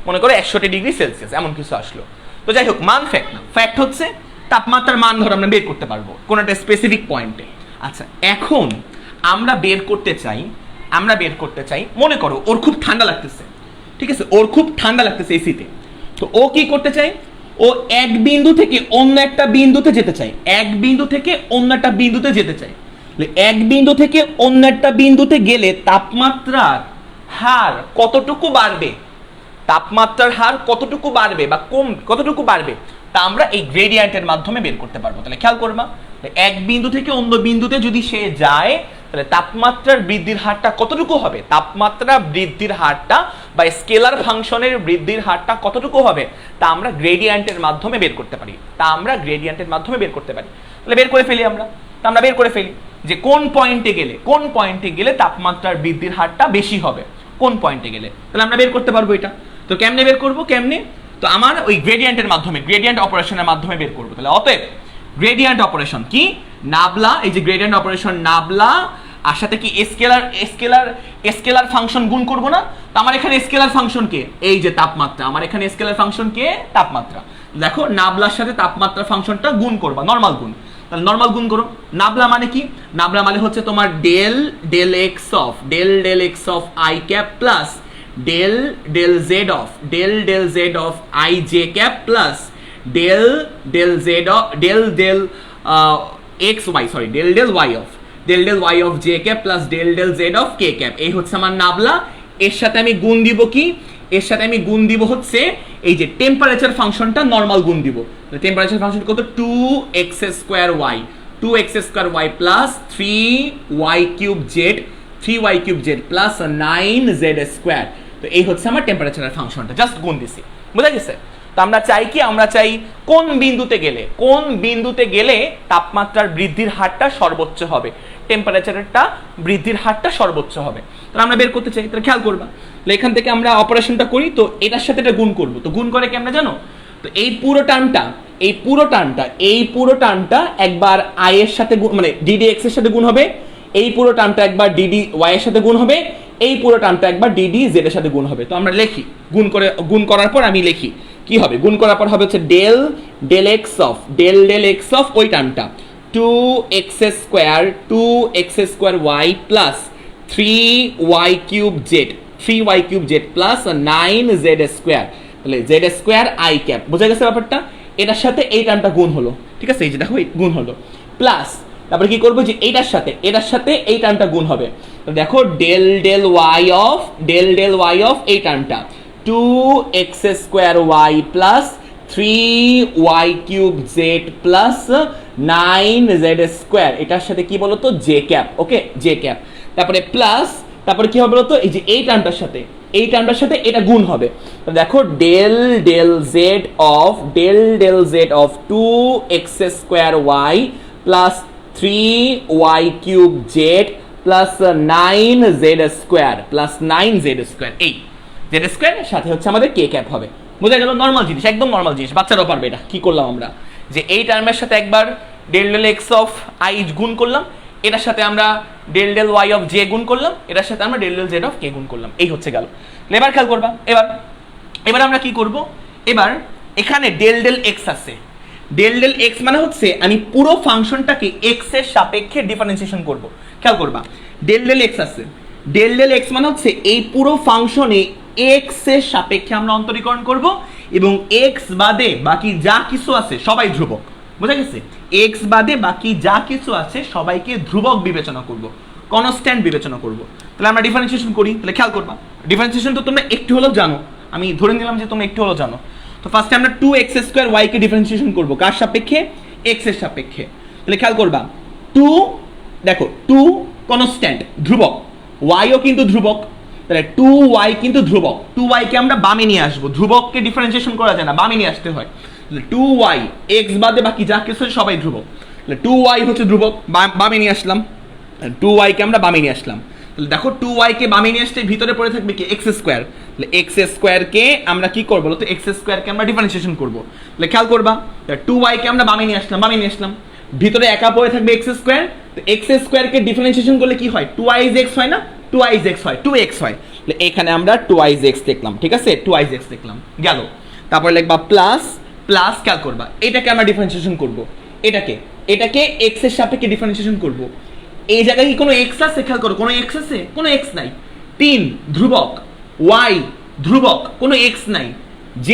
S1: মনে করো 61 ডিগ্রি সেলসিয়াস এমন কিছু আসলো। তো যাই হোক, মান ফ্যাক্ট না, ফ্যাক্ট হচ্ছে তাপমাত্রার মান ধরো আমরা বের করতে পারবো কোন একটা স্পেসিফিক পয়েন্টে। আচ্ছা, এখন আমরা বের করতে চাই, মনে করো ওর খুব ঠান্ডা লাগতেছে। ঠিক আছে, ওর খুব ঠান্ডা লাগতেছে এসিতে। তো ও কি করতে চায়? ও এক বিন্দু থেকে অন্য একটা বিন্দুতে যেতে চায়, এক বিন্দু থেকে অন্য একটা বিন্দুতে যেতে চায়। এক বিন্দু থেকে অন্য একটা বিন্দুতে গেলে তাপমাত্রার হার কতটুকু বাড়বে, তাপমাত্রার হার কতটুকু বাড়বে বা কতটুকু বাড়বে, তা আমরা এই গ্রেডিয়েন্টের মাধ্যমে বের করতে পারবো। তাহলে খেয়াল করবা, এক বিন্দু থেকে অন্য বিন্দুতে যদি সে যায় তাহলে তাপমাত্রার বৃদ্ধির হারটা কতটুকু হবে, তাপমাত্রা বৃদ্ধির হারটা বা স্কেলার ফাংশনের বৃদ্ধির হারটা কতটুকু হবে তা আমরা গ্রেডিয়েন্টের মাধ্যমে বের করতে পারি, তাহলে বের করে ফেলি আমরা বের করে ফেলি যে কোন পয়েন্টে গেলে তাপমাত্রার বৃদ্ধির হারটা বেশি হবে, কোন পয়েন্টে গেলে, তাহলে আমরা বের করতে পারবো এটা। তো কেমনে বের করবো, তো আমার ওই গ্রেডিয়েন্টের মাধ্যমে, গ্রেডিয়েন্ট অপারেশনের মাধ্যমে বের করবো। তাহলে অতএব গ্রেডিয়েন্ট অপারেশন কি, নাবলা, এই যে গ্রেডিয়েন্ট অপারেশন নাবলা আর সাথে কি স্কেলার ফাংশন গুণ করব না, তো আমার এখানে স্কেলার ফাংশন কে, এই যে তাপমাত্রা, আমার এখানে স্কেলার ফাংশন কে তাপমাত্রা। দেখো নাবলার সাথে তাপমাত্রা ফাংশনটা গুণ করবা, নরমাল গুণ, তাহলে নরমাল গুণ করো। নাবলা মানে কি, নাবলা মানে হচ্ছে তোমার del x of i cap plus del z of i j cap plus del y of j cap plus del z of k cap. এই হচ্ছে আমার নাবলা। এর সাথে আমি গুণ দিব কি, এর সাথে আমি গুণ দিব হচ্ছে এই যে টেম্পারেচার ফাংশনটা, নরমাল গুণ দিব। টেম্পারেচার ফাংশন কত, 2x square y plus 3y cube z plus 9z square. তো এই হচ্ছে আমার টেম্পারেচারের ফাংশনটা, জাস্ট গুণ দিছি, বুঝা গেছে। তো আমরা চাই কি, আমরা চাই কোন বিন্দুতে গেলে তাপমাত্রার বৃদ্ধির হারটা সর্বোচ্চ হবে, টেম্পারেচারটা বৃদ্ধির হারটা সর্বোচ্চ হবে, তাহলে আমরা বের করতে চাই। তাহলে খেয়াল করবা, তাহলে এখান থেকে আমরা অপারেশনটা করি, তো এটার সাথে এটা গুণ করব। তো গুণ করে কি আমরা জানো, তো এই পুরো টার্মটা একবার আই এর সাথে মানে ডিডি এক্স এর সাথে গুণ হবে, এই পুরো টার্মটা একবার ডিডি ওয়াই এর সাথে গুণ হবে, এই পুরো টার্মটা একবার ডিডি জেড এর সাথে গুণ হবে। তো আমরা লিখি, গুণ করার পর আমি লিখি কি হবে, গুণ করার পর হবে হচ্ছে ডেল এক্স অফ ওই টার্মটা 2x square y plus 3y cube z plus 9z square, তাহলে z স্কয়ার i ক্যাপ, বোঝা গেছে ব্যাপারটা। এটার সাথে এই টার্মটা গুণ হলো, ঠিক আছে, এই যে দেখো গুণ হলো, প্লাস তারপরে কি করবো যে এটার সাথে এই টার্মটা গুণ হবে। তো দেখো ডেল ওয়াই অফ এই টার্মটা 2x square y plus 3y cube z plus 9z square, এটার সাথে কি বলতো J cap, okay j cap. তারপরে প্লাস, তারপরে কি হবে বলতো, এই যে এই টার্মটার সাথে এটা গুণ হবে। তো দেখো del z of 2x square y plus 3y cube z plus 9z square এই জেড স্কয়ার সাথে হচ্ছে আমাদের কে ক্যাপ হবে, বোঝা গেল। নরমাল জিনিস, একদম নরমাল জিনিস, বাচ্চারাও পারবে এটা। কি করলাম আমরা, যে এই টার্মের সাথে একবার ডেল এক্স অফ আই গুণ করলাম, এটার সাথে আমরা ডেল ওয়াই অফ জে গুণ করলাম, এটার সাথে আমরা ডেল জেড অফ কে গুণ করলাম, এই হচ্ছে গেল। এবার খেয়াল করবা, এবার আমরা কি করব, এবার এখানে ডেল এক্স আছে, ডেল এক্স মানে হচ্ছে আমি পুরো ফাংশনটাকে এক্স এর সাপেক্ষে ডিফারেন্সিয়েশন করব। খেয়াল করবা, ডেল এক্স আছে, ডেল এক্স মানে হচ্ছে এই পুরো ফাংশনে এক্স এর সাপেক্ষে আমরা অন্তরীকরণ করব, এবং এক্স বাদে বাকি যা কিছু আছে সবাই ধ্রুবক, বোঝা গেছে। এক্স বাদে বাকি যা কিছু আছে সবাইকে ধ্রুবক বিবেচনা করব, কনস্ট্যান্ট বিবেচনা করব। তাহলে আমরা ডিফারেন্সিয়েশন করি, তাহলে খেয়াল করবা, ডিফারেন্সিয়েশন তো তোমরা একটু হলেও জানো, আমি ধরে নিলাম যে তোমরা একটু হলেও জানো। তো ফার্স্টে আমরা 2x স্কয়ার y কে ডিফারেন্সিয়েশন করব, কার সাপেক্ষে, x এর সাপেক্ষে। তাহলে খেয়াল করবা, 2 দেখো 2 কনস্ট্যান্ট ধ্রুবক, y ও কিন্তু ধ্রুবক, তাহলে 2y কিন্তু ধ্রুবক, 2y কে আমরা বামে নিয়ে আসবো, ধ্রুবককে ডিফারেন্সিয়েশন করা যায় না, বামে নিয়ে আসতে হয়। তাহলে 2y x বাদে বাকি যা কিছু সবাই ধ্রুবক, তাহলে 2y হচ্ছে ধ্রুবক, বামে নিয়ে আসলাম, 2y কে আমরা বামে নিয়ে আসলাম। তাহলে দেখো 2y কে বামে নিয়ে আসতে ভিতরে পড়ে থাকবে কি x স্কয়ার, তাহলে x স্কয়ার কে আমরা কি করব বলতো, x স্কয়ার কে আমরা ডিফারেন্সিয়েশন করব। তাহলে খেয়াল করবা, 2y কে আমরা বামে নিয়ে আসলাম, ভিতরে একা পড়ে থাকবে x স্কয়ার, তো x স্কয়ার কে ডিফারেন্সিয়েশন করলে কি হয়, 2x হয় না, 2x হয়, 2x হয়। তাহলে এখানে আমরা 2x লিখলাম, ঠিক আছে, 2x লিখলাম গেল। তারপর লিখবা প্লাস, খেয়াল করবা, এটাকে আমরা ডিফারেন্সিয়েশন করব, এটাকে x এর সাপেক্ষে ডিফারেন্সিয়েশন করব। এই জায়গায় কি কোনো x আছে, খেয়াল করো, কোনো x আছে, কোনো x নাই। 3 ধ্রুবক, y ধ্রুবক, কোনো x নাই, z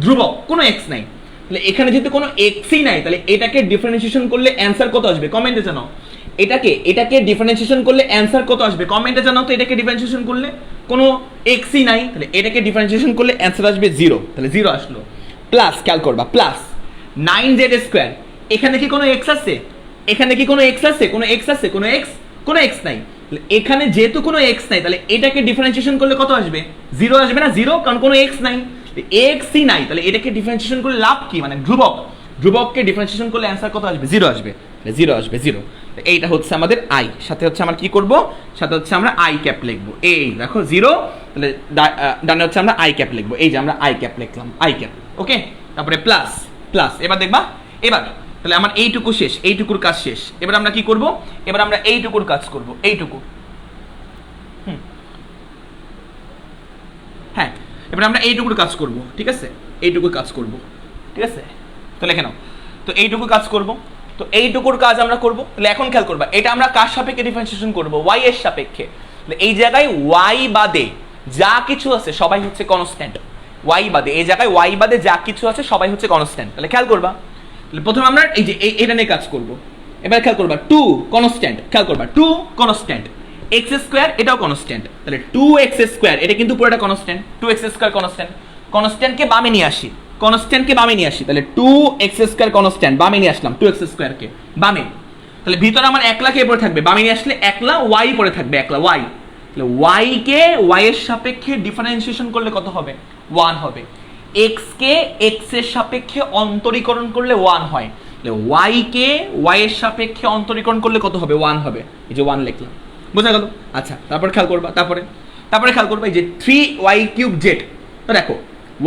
S1: ধ্রুবক, কোনো x নাই। তাহলে এখানে যেহেতু কোনো xই নাই, তাহলে এটাকে ডিফারেন্সিয়েশন করলে অ্যানসার কত আসবে, কমেন্টে জানাও। এটাকে ডিফারেন্সিয়েশন করলে অ্যানসার কত আসবে, কমেন্টে জানাও। তো এটাকে ডিফারেন্সিয়েশন করলে কোনো xই নাই, তাহলে এটাকে ডিফারেন্সিয়েশন করলে অ্যানসার আসবে 0, তাহলে 0 আসলো। প্লাস, খেয়াল করবা, প্লাস 9z স্কয়ার, এখানে কি কোনো x আছে, কোনো x, কোনো এক্স নাই, এখানে যেহেতু কোনো এক্স নাই তাহলে এটাকে ডিফারেন্সিয়েশন করলে কত আসবে? 0 আসবে না? 0, কারণ কোনো এক্স নাই, এক্সই নাই, তাহলে এটাকে ডিফারেন্সিয়েশন করলে লাভ কি? মানে ধ্রুবককে ডিফারেন্সিয়েশন করলে অ্যান্সার কত আসবে? 0 আসবে, 0 আসবে, 0। এইটা হচ্ছে আমাদের আই, সাথে হচ্ছে আমরা কি করব? সাথে হচ্ছে আমরা আই ক্যাপ লিখবো। এই দেখো 0, তাহলে ডানে হচ্ছে আমরা আই ক্যাপ লিখবো। এই যে আমরা আই ক্যাপ লিখলাম, আই ক্যাপ। ওকে, তারপরে প্লাস প্লাস। এবার দেখবা, এবার তাহলে আমার এইটুকু শেষ, এইটুকুর কাজ শেষ। এবার আমরা কি করব? এবার আমরা এইটুকুর কাজ করব, এইটুকু। হ্যাঁ, এবার আমরা এইটুকুর কাজ করব, ঠিক আছে? এইটুকুর কাজ করব, ঠিক আছে? তো লিখে নাও। তো এইটুকু কাজ করব, তো এইটুকুর কাজ আমরা করব। তাহলে এখন খেয়াল করবা, এটা আমরা কার সাপেক্ষে ডিফারেন্সিয়েশন করব? ওয়াই এর সাপেক্ষে। তাহলে এই জায়গায় ওয়াই বাদে যা কিছু আছে সবাই হচ্ছে কনস্ট্যান্ট। ওয়াই বাদে, এই জায়গায় ওয়াই বাদে যা কিছু আছে সবাই হচ্ছে কনস্ট্যান্ট। তাহলে খেয়াল করবা, তাহলে প্রথমে আমরা এই যে এটা নিয়ে কাজ করব। এবার খেয়াল করবা 2 কনস্ট্যান্ট, খেয়াল করবা 2 কনস্ট্যান্ট, এক্স স্কোয়ার এটাও কনস্ট্যান্ট, তাহলে 2x স্কোয়ার এটা কিন্তু পুরোটা কনস্ট্যান্ট, 2x স্কোয়ার কনস্ট্যান্ট। কনস্ট্যান্টকে বামে নিয়ে আসি, কনস্ট্যান্টকে বামে নিয়ে আসি, তাহলে 2x স্কোয়ার কনস্ট্যান্ট, বামে নিয়ে আসলাম 2x স্কোয়ারকে বামে। তাহলে ভিতরে আমার একলা কে পড়ে থাকবে? বামে নিয়ে আসলে একলা y পড়ে থাকবে, একলা y। তাহলে y কে y এর সাপেক্ষে ডিফারেন্সিয়েশন করলে কত হবে? 1 হবে। x কে x এর সাপেক্ষে অন্তরীকরণ করলে 1 হয়, তাহলে y কে y এর সাপেক্ষে অন্তরীকরণ করলে কত হবে? 1 হবে। এই যে 1 লিখলাম, বোঝা গেল? আচ্ছা, তারপর খেয়াল করবা, তারপরে খেয়াল করবা এই যে 3y3z। তো দেখো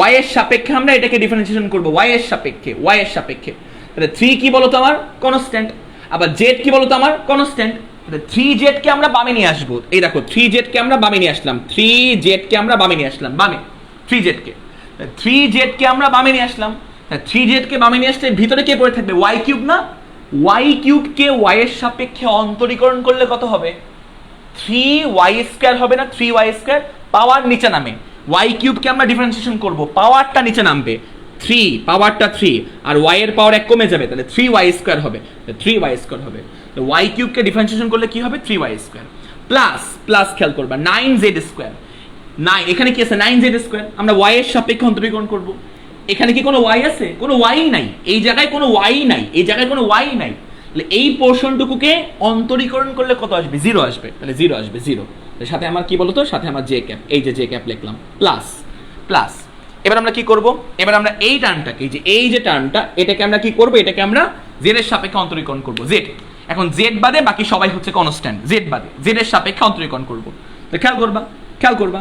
S1: y এর সাপেক্ষে আমরা এটাকে ডিফারেন্সিয়েশন করব, y এর সাপেক্ষে। তাহলে 3 কি বলো তো আমার? কনস্ট্যান্ট। আবার z কি বলো তো আমার? কনস্ট্যান্ট। তাহলে 3z কে আমরা বামে নিয়ে আসবো। এই দেখো 3z কে আমরা বামে নিয়ে আসলাম, 3z কে আমরা বামে নিয়ে আসলাম, বামে 3z কে। 3z কে আমরা বামে নিয়ে আসলাম, 3z কে বামে নিয়ে আসলে ভিতরে কে পড়ে থাকবে? y3 না? y3 কে y এর সাপেক্ষে অন্তরীকরণ করলে কত হবে? 3y স্কয়ার হবে না? 3y স্কয়ার, পাওয়ার নিচে নামে। y3 কে আমরা ডিফারেন্সিয়েশন করব, পাওয়ারটা নিচে নামবে, 3 পাওয়ারটা 3 আর y এর পাওয়ার 1 কমে যাবে, তাহলে 3y স্কয়ার হবে, 3y স্কয়ার হবে। তো y3 কে ডিফারেন্সিয়েশন করলে কি হবে? 3y square. প্লাস প্লাস খেয়াল করবা 9z স্কয়ার। 9 এখানে কি আছে? 9z স্কয়ার, আমরা y এর সাপেক্ষে অন্তরীকরণ করব। এখানে কি কোনো y আছে? কোনো y নাই, এই জায়গায় কোনো y নাই, এই জায়গায় কোনো y নাই। তাহলে এই পোরশনটুকুকে অন্তরীকরণ করলে কত আসবে? 0 আসবে, তাহলে 0 আসবে, 0। সাথে আমার কি বলতো? সাথে আমার জে ক্যাপ, এই যে জে ক্যাপ লিখলাম, প্লাস প্লাস। এবার আমরা কি করব? এবার আমরা এই টার্মটাকে, এই যে টার্মটা, এটাকে আমরা কি করব? এটাকে আমরা জেড এর সাপেক্ষে অন্তরীকরণ করব, জেড। এখন জেড বাদে বাকি সবাই হচ্ছে কনস্ট্যান্ট, জেড বাদে জেড এর সাপেক্ষে অন্তরীকরণ করব। তো খেয়াল করবা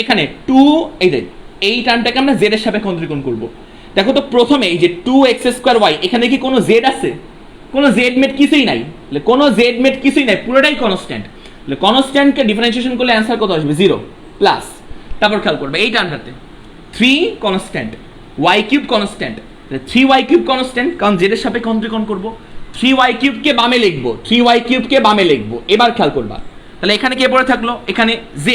S1: এখানে 2, এই টার্মটাকে আমরা জেড এর সাপেক্ষে অন্তরীকরণ করব। দেখো তো প্রথমে এই যে 2x স্কয়ার y, এখানে কি কোনো জেড আছে? কোনো জেড মেট কিছুই নাই, কোনো জেড মেট কিছুই নাই, পুরোটাই কনস্ট্যান্ট। কনস্ট্যান্টকে ডিফারেন্সিয়েশন করলে অ্যান্সার কত আসবে? 0 প্লাস। তারপর খেয়াল করবে এই টার্মটাতে 3 constant, y3 constant, 3y3 constant, কারণ জেড এর সাপেক্ষে অন্তরীকরণ করব। 3y3 কে বামে লিখবো, 3y3 কে বামে লিখবো। এবার খেয়াল করবা, তাহলে এখানে কে পড়ে থাকলো? এখানে z।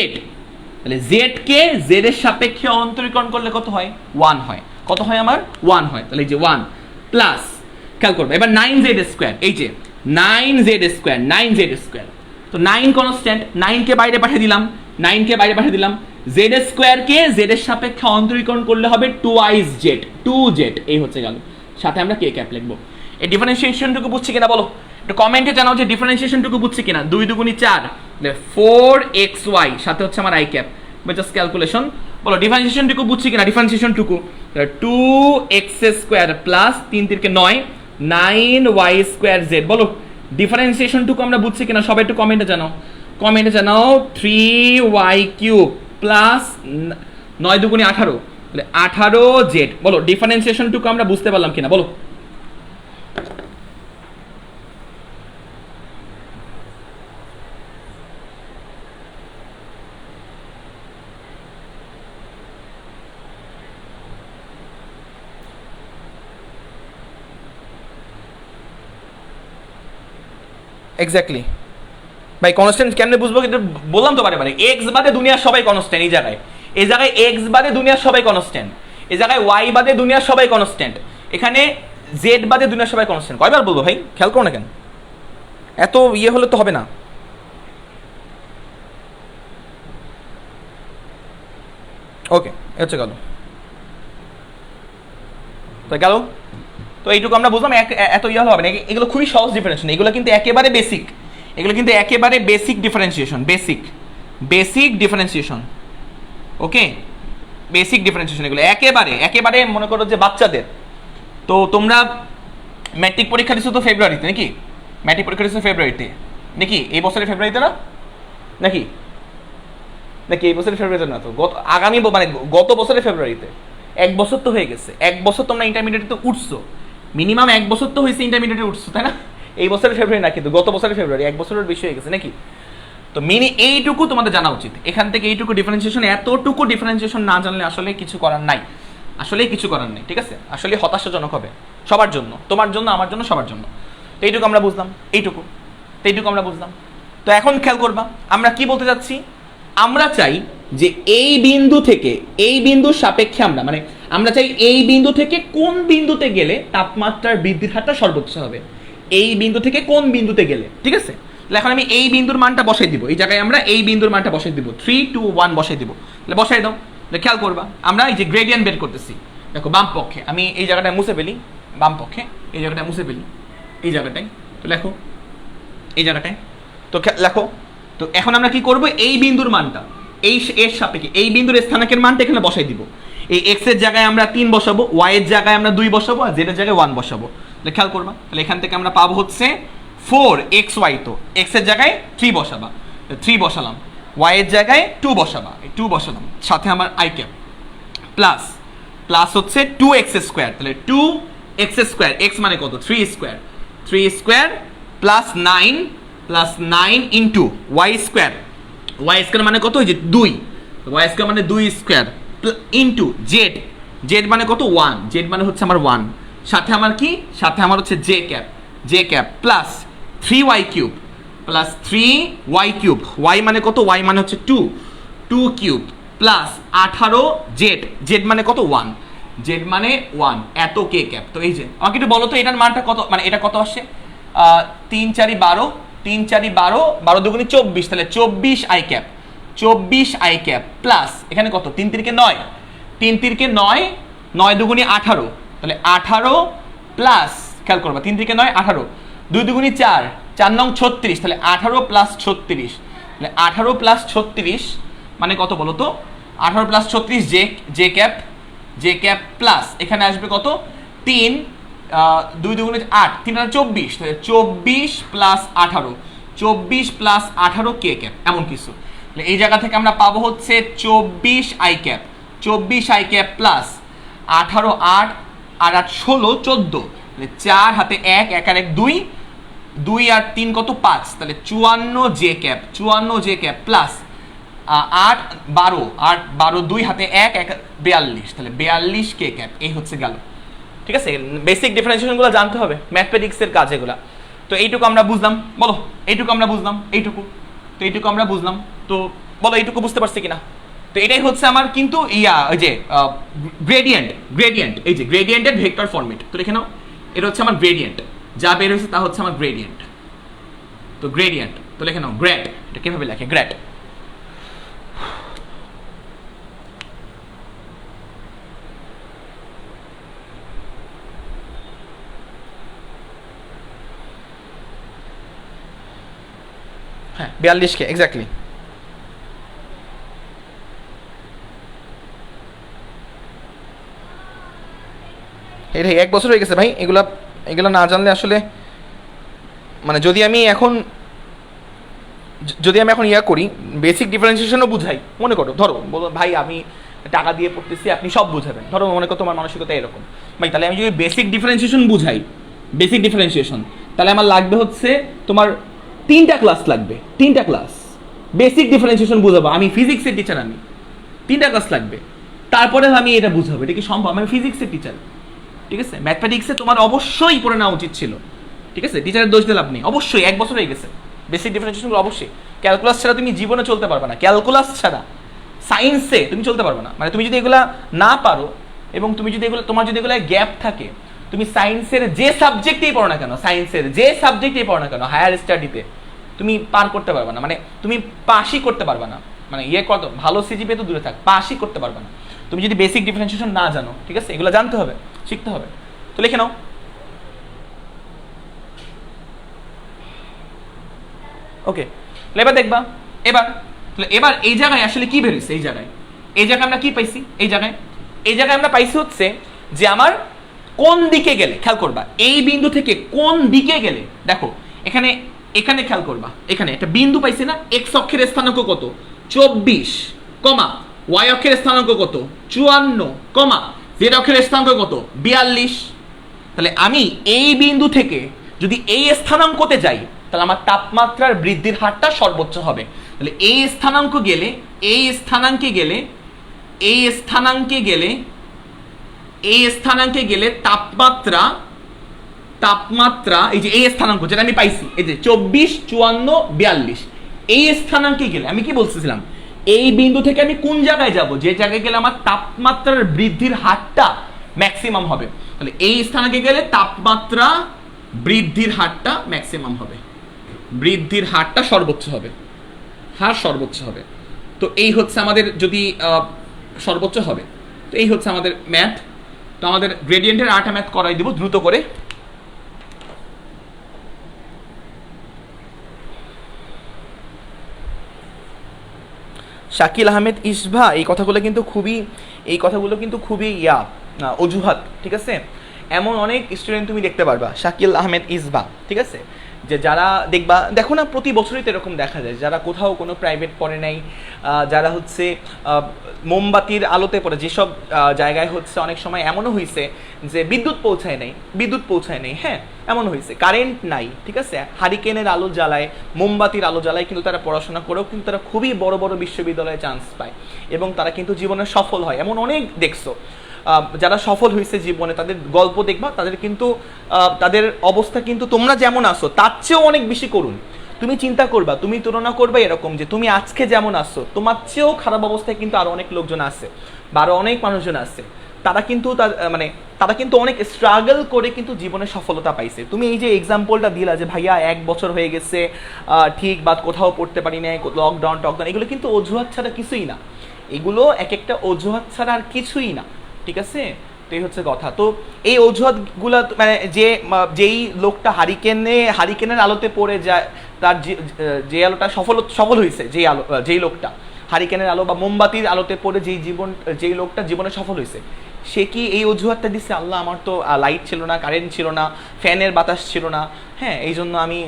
S1: তাহলে z কে z এর সাপেক্ষে অন্তরীকরণ করলে কত হয়? 1 হয়। কত হয় আমার? 1 হয়। তাহলে এই যে 1 প্লাস, খেয়াল করবে এবার 9z স্কয়ার, এই যে 9z স্কয়ার। তো 9 কনস্ট্যান্ট, 9 কে বাইরে পাঠিয়ে দিলাম, z স্কয়ার কে z এর সাপেক্ষে অন্তরীকরণ করলে হবে 2z, এই হচ্ছে গেল। সাথে আমরা কে ক্যাপ লিখবো। এই ডিফারেন্সিয়েশনটুকু বুঝছি কিনা বলো? একটু কমেন্টে জানাও যে ডিফারেন্সিয়েশনটুকু বুঝছি কিনা। 2 দুগুণী 4, 4xy, সাথে হচ্ছে আমার আই ক্যাপ। জাস্ট ক্যালকুলেশন, বলো ডিফারেন্সিয়েশনটুকু বুঝছি কিনা? ডিফারেন্সিয়েশনটুকু 2x স্কয়ার প্লাস 3 3 কে 9, 9y স্কয়ার z। বলো ডিফারেন্সিয়েশনটুকু আমরা বুঝছি কিনা? সবাই একটু কমেন্টে জানাও। 3y3 প্লাস 9 দুগুণী 18, তাহলে 18z। বলো ডিফারেন্সিয়েশনটুকু আমরা বুঝতে পারলাম কিনা? বলো। এক্স্যাক্টলি ভাই, কনস্ট্যান্ট কেমনে বুঝবো? কিন্তু বললাম তো বারে এক্স বাদে দুনিয়ার সবাই কনস্ট্যান্ট। এই জায়গায় এক্স বাদে দুনিয়ার সবাই কনস্ট্যান্ট, এই জায়গায় ওয়াই বাদে দুনিয়ার সবাই কনস্ট্যান্ট, এখানে জেড বাদে দুনিয়ার সবাই কনস্ট্যান্ট। কয়বার বলবো ভাই? খেয়াল করো না কেন? এত ইয়ে হলে তো হবে না। ওকে, হচ্ছে গেল, তো গেল। তো এইটুকু আমরা বুঝলাম, এত ইয়ে হলে হবে না। এগুলো খুবই সহজ ডিফারেন্সিয়েশন, এগুলো কিন্তু একেবারে বেসিক, এগুলো কিন্তু একেবারে বেসিক ডিফারেন্সিয়েশন, বেসিক ডিফারেন্সিয়েশন, ওকে, বেসিক ডিফারেন্সিয়েশন। এগুলো একেবারে মনে করো যে বাচ্চাদের। তো তোমরা ম্যাট্রিক পরীক্ষা দিচ্ছ তো ফেব্রুয়ারিতে নাকি? ম্যাট্রিক পরীক্ষা দিচ্ছ ফেব্রুয়ারিতে নাকি? এই বছরের ফেব্রুয়ারিতে না নাকি? এই বছরের ফেব্রুয়ারিতে না তো, আগামী মানে গত বছরের ফেব্রুয়ারিতে। 1 বছর তো হয়ে গেছে, 1 বছর তোমরা ইন্টারমিডিয়েটে উঠছো, মিনিমাম 1 বছর তো হয়েছে ইন্টারমিডিয়েটে উঠছো, তাই না? এই বছরের ফেব্রুয়ারি না, কিন্তু গত বছরের ফেব্রুয়ারি, 1 বছরের বেশি হয়ে গেছে নাকি? তো এইটুকু তোমাদের জানা উচিত। এখান থেকে এইটুকু ডিফারেন্সিয়েশন, এতটুকু ডিফারেন্সিয়েশন না জানলে আসলে কিছু করার নাই, ঠিক আছে? আসলে হতাশাজনক হবে সবার জন্য, তোমার জন্য, আমার জন্য, সবার জন্য। তো এইটুকু আমরা বুঝলাম, এইটুকু আমরা বুঝলাম। তো এখন খেয়াল করবা আমরা কি বলতে যাচ্ছি। আমরা চাই যে এই বিন্দু থেকে এই বিন্দুর সাপেক্ষে আমরা চাই এই বিন্দু থেকে কোন বিন্দুতে গেলে তাপমাত্রার বৃদ্ধির হারটা সর্বোচ্চ হবে, এই বিন্দু থেকে কোন বিন্দুতে গেলে, ঠিক আছে? এখন আমি এই বিন্দুর মানটা বসাই দিব, এই জায়গায় আমরা এই বিন্দুর মানটা বসাই দিব, 3 2 1 বসাই দিব। তাহলে বসাই দাও। খেয়াল করবা আমরা এই যে গ্রেডিয়েন্ট বের করতেছি, দেখো বাম পক্ষে আমি এই জায়গাটায় মুছে ফেলি, বাম পক্ষে এই জায়গাটায় মুছে ফেলি, এই জায়গাটায়। তো লেখো এই জায়গাটায়, তো লেখো। তো এখন আমরা কি করব, এই বিন্দুর মানটা এর সাপেক্ষে এই বিন্দুর স্থানাঙ্কের মানটা এখানে বসাই দিব। এই x এর জায়গায় আমরা 3 বসাবো, y এর জায়গায় আমরা 2 বসাবো, আর z এর জায়গায় 1 বসাবো। তাহলে খেয়াল করবা, তাহলে এখান থেকে আমরা পাবো হচ্ছে 4xy। তো x এর জায়গায় 3 বসাবা, 3 বসালাম, y এর জায়গায় 2 বসাবা, 2 বসালাম, সাথে আমার i ক্যাপ প্লাস হচ্ছে 2x স্কয়ার। তাহলে 2x স্কয়ার, x মানে কত, 3 square plus 9 into y square মানে কত, ওই যে 2, y স্কয়ার মানে 2 স্কয়ার ইন্টু z মানে কত, 1, z মানে হচ্ছে আমার 1, সাথে আমার কি, সাথে আমার হচ্ছে j cap plus 3y cube y মানে কত, y মানে হচ্ছে 2 কিউব প্লাস 18 z মানে কত, 1, z মানে 1, এত k ক্যাপ। তো এই যে আমাকে একটু বলো তো এটার মানটা কত, মানে এটা কত আসছে, 3 4 12, 3 4 12, 12 দুগুণে 24, তাহলে 24 i ক্যাপ প্লাস এখানে কত, 3 3 9, 3 3 9, 9 দুগুণে 18, তাহলে 18 প্লাস, খেয়াল করবা 3 3 9 18, 2 দুগুণে 4, 4 9 36, তাহলে 18 প্লাস 36, তাহলে 18 প্লাস 36 মানে কত বলো তো, 18 প্লাস 36 j ক্যাপ প্লাস এখানে আসবে কত, 3, 2 দুগুণে 8, 3 24, তাহলে 24 প্লাস 18, 24 প্লাস 18 কে ক্যাপ, এমন কিছু। এই জায়গা থেকে আমরা পাবো হচ্ছে 24 i ক্যাপ প্লাস 18 8 আর 8 16 14, তাহলে 4 হাতে 1 1 আর 1 2 আর 3 কত 5, তাহলে 54 j ক্যাপ প্লাস 8 12 8 12 2 হাতে 1 1 42, তাহলে 42 কে ক্যাপ। এই হচ্ছে গেল, ঠিক আছে? বেসিক ডিফারেন্সিয়েশনগুলো জানতে হবে, ম্যাথমেটিক্সের কাজ এগুলা। তো এইটুকু আমরা বুঝলাম, বলো এইটুকু আমরা বুঝলাম, এইটুকু আমরা বুঝলাম। তো বলো এইটুকু বুঝতে পারছি কিনা? তো এটাই হচ্ছে আমার কিন্তু ওই যে গ্রেডিয়েন্ট, এই যে গ্রেডিয়েন্টের ভেক্টর ফরম্যাট। তো লিখে নাও, এটা হচ্ছে আমার গ্রেডিয়েন্ট, যা বের হয়েছে তা হচ্ছে আমার গ্রেডিয়েন্ট। তো গ্রেডিয়েন্ট, তো লিখে নাও গ্রেড, এটা কিভাবে লেখে, গ্রেড। হ্যাঁ 42 কে এক্স্যাক্টলি। এটাই 1 বছর হয়ে গেছে ভাই, এগুলা না জানলে আসলে, মানে যদি আমি এখন ইয়া করি, বেসিক ডিফারেন্সিয়েশনও বুঝাই, মনে করো ধরো বলো ভাই আমি টাকা দিয়ে পড়তেছি, আপনি সব বুঝাবেন, ধরো মনে করো তোমার মানসিকতা এরকম ভাই, তাহলে আমি যদি বেসিক ডিফারেন্সিয়েশন বুঝাই, তাহলে আমার লাগবে হচ্ছে তোমার 3টা ক্লাস লাগবে, 3টা ক্লাস বেসিক ডিফারেন্সিয়েশন বুঝাবো। আমি ফিজিক্সের টিচার, আমি 3টা ক্লাস লাগবে, তারপরে আমি এটা বুঝাবো। এটা কি সম্ভব? আমি ফিজিক্সের টিচার, ঠিক আছে? ম্যাথমেটিক্সে তোমার অবশ্যই পড়ে নেওয়া উচিত ছিল, ঠিক আছে? টিচারের দোষ দিলে আপনি, অবশ্যই 1 বছর হয়ে গেছে, বেসিক ডিফারেন্সিয়েশনগুলো অবশ্যই। ক্যালকুলাস ছাড়া তুমি জীবনে চলতে পারবে না, ক্যালকুলাস ছাড়া সায়েন্সে তুমি চলতে পারবে না। মানে তুমি যদি এগুলা না পারো, এবং তুমি যদি এগুলো, তোমার যদি এগুলো গ্যাপ থাকে, তুমি সায়েন্সের যে সাবজেক্টেই পড়ো না কেন, হায়ার স্টাডিতে তুমি পার করতে পারবে না, মানে তুমি পাসই করতে পারবে না, মানে কত ভালো সিজিপিএ তো দূরে থাক, পাসই করতে পারবে না তুমি যদি বেসিক ডিফারেন্সিয়েশন না জানো, ঠিক আছে? এগুলো জানতে হবে, শিখতে হবে। তো লিখে নাও ওকে, এবার দেখবা এবার এবার এই জায়গায় আসলে কি বেরিয়েছে, এই জায়গায় আমরা কি পাইছি, এই জায়গায় আমরা পাইছি হচ্ছে যে আমার কোন দিকে গেলে, খেয়াল করবা এই বিন্দু থেকে কোন দিকে গেলে, দেখো এখানে খেয়াল করবা, এখানে একটা বিন্দু পাইছি না, এক্স অক্ষের স্থানাঙ্ক কত 24, কমা ওয়াই অক্ষের স্থানাঙ্ক কত 54, কমা জেড অক্ষের স্থানাঙ্ক কত 42। তাহলে আমি এই বিন্দু থেকে যদি এই স্থানাঙ্কতে যাই তাহলে আমার তাপমাত্রার বৃদ্ধির হারটা সর্বোচ্চ হবে। তাহলে এই স্থানাঙ্কে গেলে তাপমাত্রা এই যে এই স্থানাঙ্ক যেটা আমি পাইছি, এই যে 24, 54, 42, এই স্থানাঙ্কে গেলে আমি কি বলতেছিলাম, এই বিন্দু থেকে আমি কোন জায়গায় যাব, যে জায়গায় গেলে আমার তাপমাত্রার বৃদ্ধির হারটা ম্যাক্সিমাম হবে। তাহলে এই স্থানাঙ্কে গেলে তাপমাত্রা বৃদ্ধির হারটা ম্যাক্সিমাম হবে, বৃদ্ধির হারটা সর্বোচ্চ হবে। তো এই হচ্ছে আমাদের, যদি সর্বোচ্চ হবে, তো এই হচ্ছে আমাদের ম্যাথ। তো আমাদের গ্রেডিয়েন্টের 8টা ম্যাথ করাই দিব দ্রুত করে। শাকিল আহমেদ ইসভা, এই কথাগুলো কিন্তু খুবই অজুহাত, ঠিক আছে। এমন অনেক স্টুডেন্ট তুমি দেখতে পারবা, শাকিল আহমেদ ইসভা, ঠিক আছে, যে যারা দেখো না প্রতি বছরই তো এরকম দেখা যায়, যারা কোথাও কোনো প্রাইভেট পড়ে নাই, যারা হচ্ছে মোমবাতির আলোতে পড়ে, যেসব জায়গায় হচ্ছে অনেক সময় এমনও হয়েছে যে বিদ্যুৎ পৌঁছায় নাই, হ্যাঁ এমন হয়েছে, কারেন্ট নাই, ঠিক আছে, হারিকেনের আলো জ্বালায়, মোমবাতির আলো জ্বালায়, কিন্তু তারা পড়াশোনা করেও কিন্তু তারা খুবই বড় বড় বিশ্ববিদ্যালয়ে চান্স পায় এবং তারা কিন্তু জীবনে সফল হয়। এমন অনেক দেখছো যারা সফল হয়েছে জীবনে, তাদের গল্প দেখবা, তাদের কিন্তু তাদের অবস্থা কিন্তু তোমরা যেমন আসো তার চেয়েও অনেক বেশি করুন। তুমি চিন্তা করবা, তুমি তুলনা করবা এরকম যে তুমি আজকে যেমন আসো তোমার চেয়েও খারাপ অবস্থায় কিন্তু আরো অনেক লোকজন আছে বা আরো অনেক মানুষজন আছে, তারা কিন্তু অনেক স্ট্রাগল করে কিন্তু জীবনে সফলতা পাইছে। তুমি এই যে এক্সাম্পলটা দিলা যে ভাইয়া 1 বছর হয়ে গেছে ঠিক, বা কোথাও পড়তে পারি নাই, লকডাউন, এগুলো কিন্তু অজুহাত ছাড়া কিছুই না, এগুলো এক একটা অজুহাত ছাড়া আর কিছুই না, ঠিক আছে। তো এই হচ্ছে কথা। তো এই অজুহাতগুলো মানে যেই লোকটা হারিকেনের আলোতে পড়ে যায়, তার যে আলোটা সফল হয়েছে, যেই লোকটা হারিকেনের আলো বা মোমবাতির আলোতে পড়ে যেই লোকটা জীবনে সফল হয়েছে, সে কি এই অজুহাতটা দিচ্ছে, আল্লাহ আমার তো লাইট ছিল না, কারেন্ট ছিল না, ফ্যানের বাতাস ছিল না, হ্যাঁ এই জন্য আমি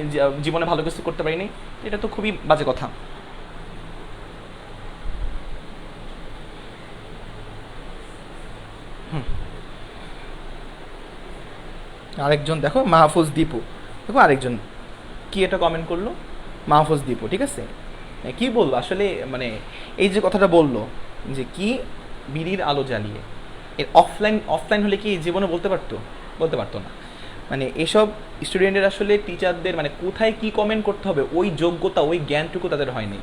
S1: জীবনে ভালো কিছু করতে পারিনি? এটা তো খুবই বাজে কথা। আরেকজন দেখো, মাহফুজ দীপু, দেখো আরেকজন কি এটা কমেন্ট করলো, মাহফুজ দীপু, ঠিক আছে। কি বলবো আসলে, মানে এই যে কথাটা বললো যে কি বিড়ির আলো জ্বালিয়ে, এর অফলাইন হলে কি জীবনে বলতে পারতো না। মানে এসব স্টুডেন্টের আসলে টিচারদের মানে কোথায় কি কমেন্ট করতে হবে ওই যোগ্যতা, ওই জ্ঞানটুকু তাদের হয়নি,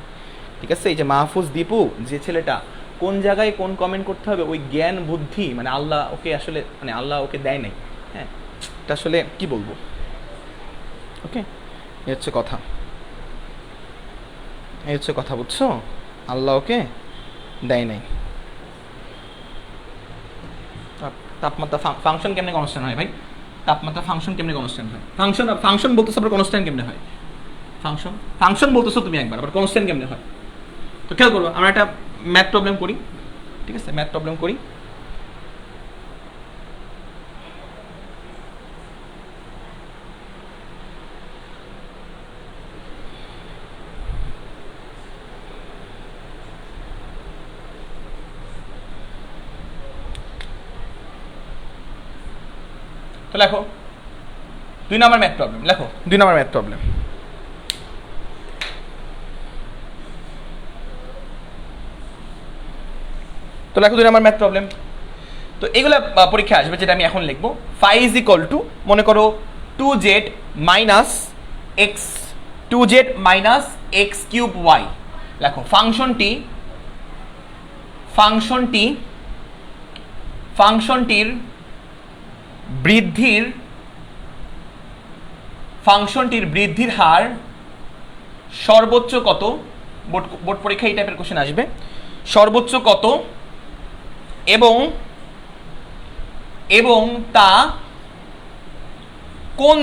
S1: ঠিক আছে। এই যে মাহফুজ দীপু, যে ছেলেটা কোন জায়গায় কোন কমেন্ট করতে হবে ওই জ্ঞান বুদ্ধি মানে আল্লাহ ওকে দেয় নাই, হ্যাঁ এটা আসলে কি বলবো। ওকে, এই হচ্ছে কথা, বুঝছো, আল্লাহ ওকে দেয় নাই। তাপমাত্রা ফাংশন কেমনে কনস্ট্যান্ট হয় ভাই? তাপমাত্রা ফাংশন কেমনে কনস্ট্যান্ট হয়? ফাংশন বলতেছো, আবার কনস্ট্যান্ট কেমনে হয়? ফাংশন বলতেছো তুমি একবার, আবার কনস্ট্যান্ট কেমনে হয়? তো খেয়াল করবো, আমরা একটা ম্যাথ প্রবলেম করি, ঠিক আছে, ম্যাথ প্রবলেম করি। তো লেখো 2 নম্বর ম্যাথ প্রবলেম, লেখো 2 নম্বর ম্যাথ প্রবলেম। তো লেখো 2 নম্বর ম্যাথ প্রবলেম। তো এগুলো পরীক্ষা আসবে, যেটা আমি এখন লিখবো। ফাই ইজ ইকুয়াল টু, মনে করো 2z minus x cube Y. লেখো ফাংশনটির বৃদ্ধির হার সর্বোচ্চ কত? বোর্ড পরীক্ষা এই টাইপের কোশ্চেন আসবে। সর্বোচ্চ কত এবং তা কোন